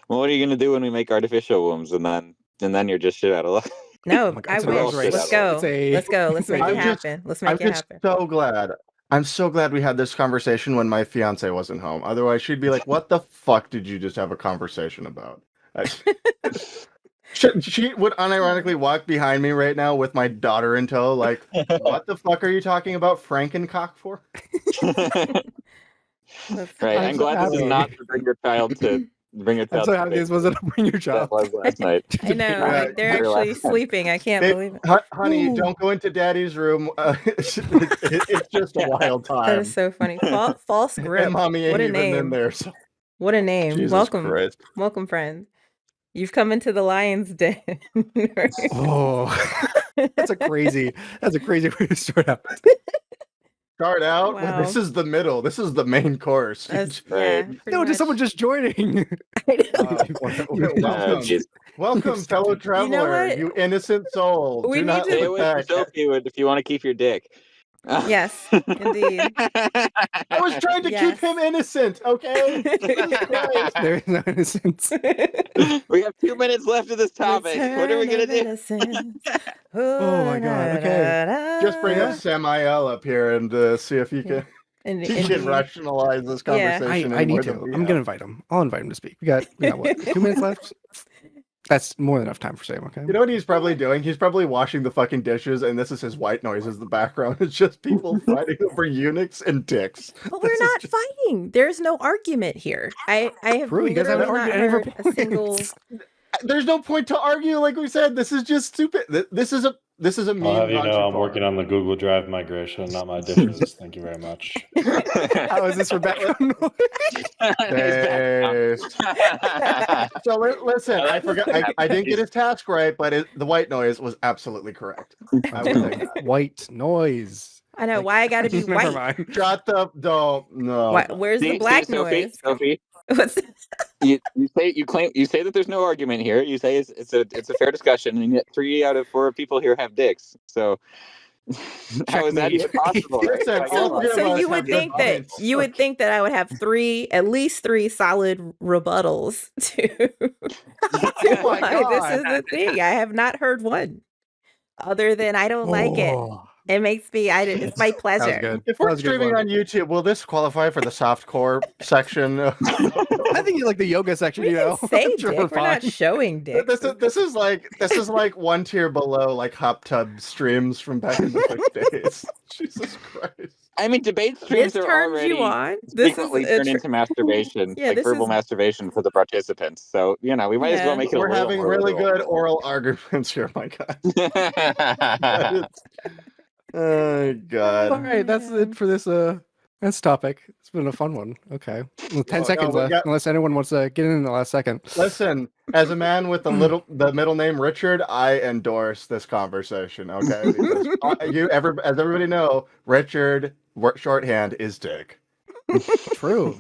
Well, what are you gonna do when we make artificial wombs and then you're just shit out of luck? No, Oh my God, I it's an wish. Auschwitz. Let's go. Let's go. Let's make I'm it just- happen. Let's I'm make it just happen. so glad. I'm so glad we had this conversation when my fiance wasn't home. Otherwise, she'd be like, "What the fuck did you just have a conversation about?" She would unironically walk behind me right now with my daughter in tow, like, "What the fuck are you talking about Frankencock for?" Right. I'm so glad this is happy. not to bring your child to I'm so happy this wasn't a bring your that child. was last night. I know. Yeah, Like, they're your actually last time. sleeping. I can't Babe, believe it. honey, Ooh. don't go into daddy's room. It's just a wild That time. is so funny. False grip. And mommy ain't What a even in name. there. So. What a name. Jesus Welcome. Christ. Welcome, friend. You've come into the lion's den. Oh, that's a crazy way to start out. Start out. Wow. This is the middle. This is the main course. That's, Right. yeah, pretty No, just someone much. just joining. I know. Welcome, jeez. welcome, fellow traveler, what? you innocent soul. We Do need not to- Stay look away from back. Sophie if you want to keep your dick. Yes, indeed. I was trying to Yes. keep him innocent, okay? Jesus Christ. There is no innocence. We have 2 minutes left of this topic. What are we gonna do? Oh my God, okay. Just bring up Samael up here and see if he can, he can rationalize this Yeah. conversation. I any more need to. than we I'm have. gonna invite him. I'll invite him to speak. We got what? 2 minutes left. That's more than enough time for Sam. Okay. You know what he's probably doing? He's probably washing the fucking dishes, and this is his white noise as the background. It's just people fighting over eunuchs and dicks. But we're This is not just- fighting. There's no argument here. I have True, you guys haven't literally not argued any of our heard a single. points. There's no point to argue. Like we said, this is just stupid. This is a meme. I'll have you know gone too I'm far. working on the Google Drive migration, not my dishes. Thank you very much. How is this for background noise? Based. So listen, I forgot. I didn't get his task right, but the white noise was absolutely correct. I will take that. White noise. I know why I got to be Never white. mind. Shut the don't no. Why, where's the black noise? Sophie, What's you say that there's no argument here. You say it's a fair discussion, and yet 3 out of 4 people here have dicks. So how is that even possible? Right? Listen, Like, all come on. three of So us you have would good think that points. you would think that I would have at least three solid rebuttals to Oh my why this is God. the thing. I have not heard one other than I don't like it. Oh, It makes me. It's my that was pleasure. good. If That we're was a good streaming one. on YouTube, will this qualify for the soft core section? I think you like the yoga section. We you can know, say I'm sure dick. We're not fine. showing dick. This is like one tier below like hot tub streams from back in the Twitch days. Jesus Christ. I mean, debate streams This are turns already you on. This is frequently a turn into masturbation, Yeah, like this verbal is- masturbation for the participants. So we might as well Yeah. make it. We're a little having more really literal. good oral arguments here, my God. Good. Oh God. All right, that's it for this That's topic. It's been a fun one. Okay. Well, 10 Oh, no, seconds we left, got- unless anyone wants to get in the last second. Listen, as a man with the middle name Richard, I endorse this conversation. Okay, because as everybody know, Richard shorthand is Dick. True.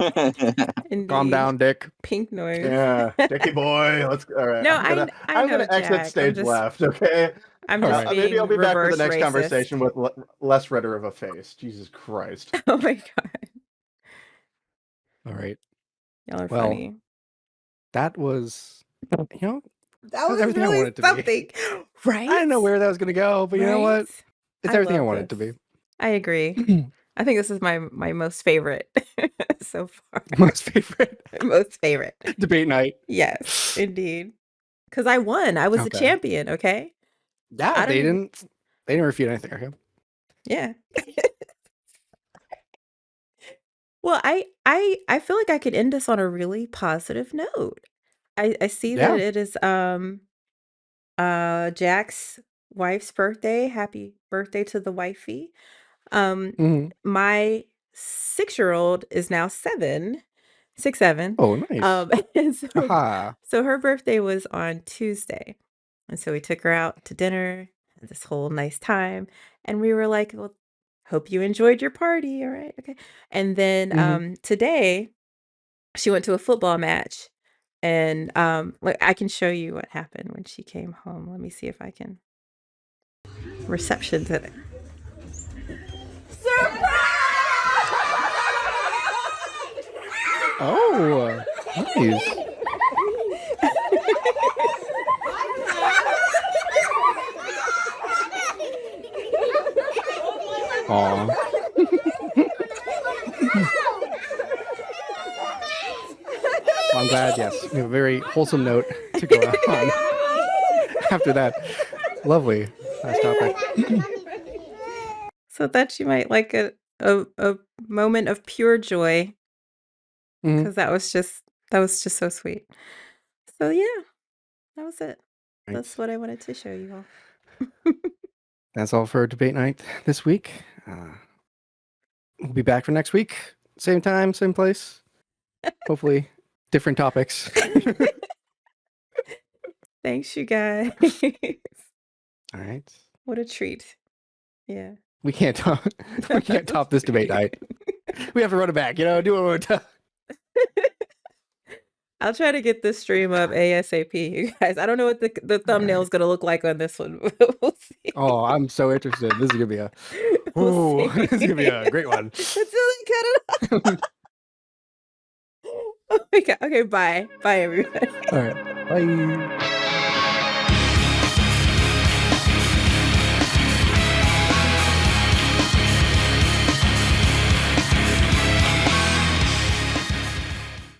Indeed. Calm down, Dick. Pink noise. Yeah, Dicky boy. Let's. All right. No, I'm I know, gonna exit Jack. stage left. Okay. I'm All just right. being Maybe I'll be back for the reverse next racist. conversation with less redder of a face. Jesus Christ. Oh my god, All right. y'all are Well, funny. That was, That was was everything I really wanted it to be. something, right? I didn't know where that was going to go, but you know what? Right? It's I everything I love wanted it to this. be. I agree. I think this is my most favorite so far. Most favorite Most favorite. debate night. Yes, indeed. Because I won. I was the Okay. champion. Okay. Yeah, I don't they even- didn't refute anything. Okay. Yeah. Well, I feel like I could end this on a really positive note. I see that Yeah. it is Jack's wife's birthday. Happy birthday to the wifey. Mhm. My 6-year-old is now 7, 6, 7. Oh, nice. And so Aha. her birthday was on Tuesday. And so we took her out to dinner, had this whole nice time, and we were like, "Well, hope you enjoyed your party, all right? Okay." And then Mhm. today she went to a football match, and like I can show you what happened when she came home. Let me see if I can reception today. Oh, nice. Aw. I'm glad, yes. We have a very wholesome note to go out on after that. Lovely. Last topic. So that you might like a moment of pure joy, Mhm. because that was just so sweet. So yeah, that was it. That's Right. what I wanted to show you all. That's all for debate night this week. We'll be back for next week. Same time, same place. Hopefully, different topics. Thanks, you guys. All right. What a treat. Yeah. We can't top. We can't top this debate night. We have to run it back. Do it one more time. I'll try to get this stream up ASAP, you guys. I don't know what the thumbnail is going to look like on this one. We'll see. Oh, I'm so interested. This is gonna be a. We'll Ooh, see. this is gonna be a great one. Until they cut it off. Oh my god. Okay, bye. Bye, everybody. All right. Bye.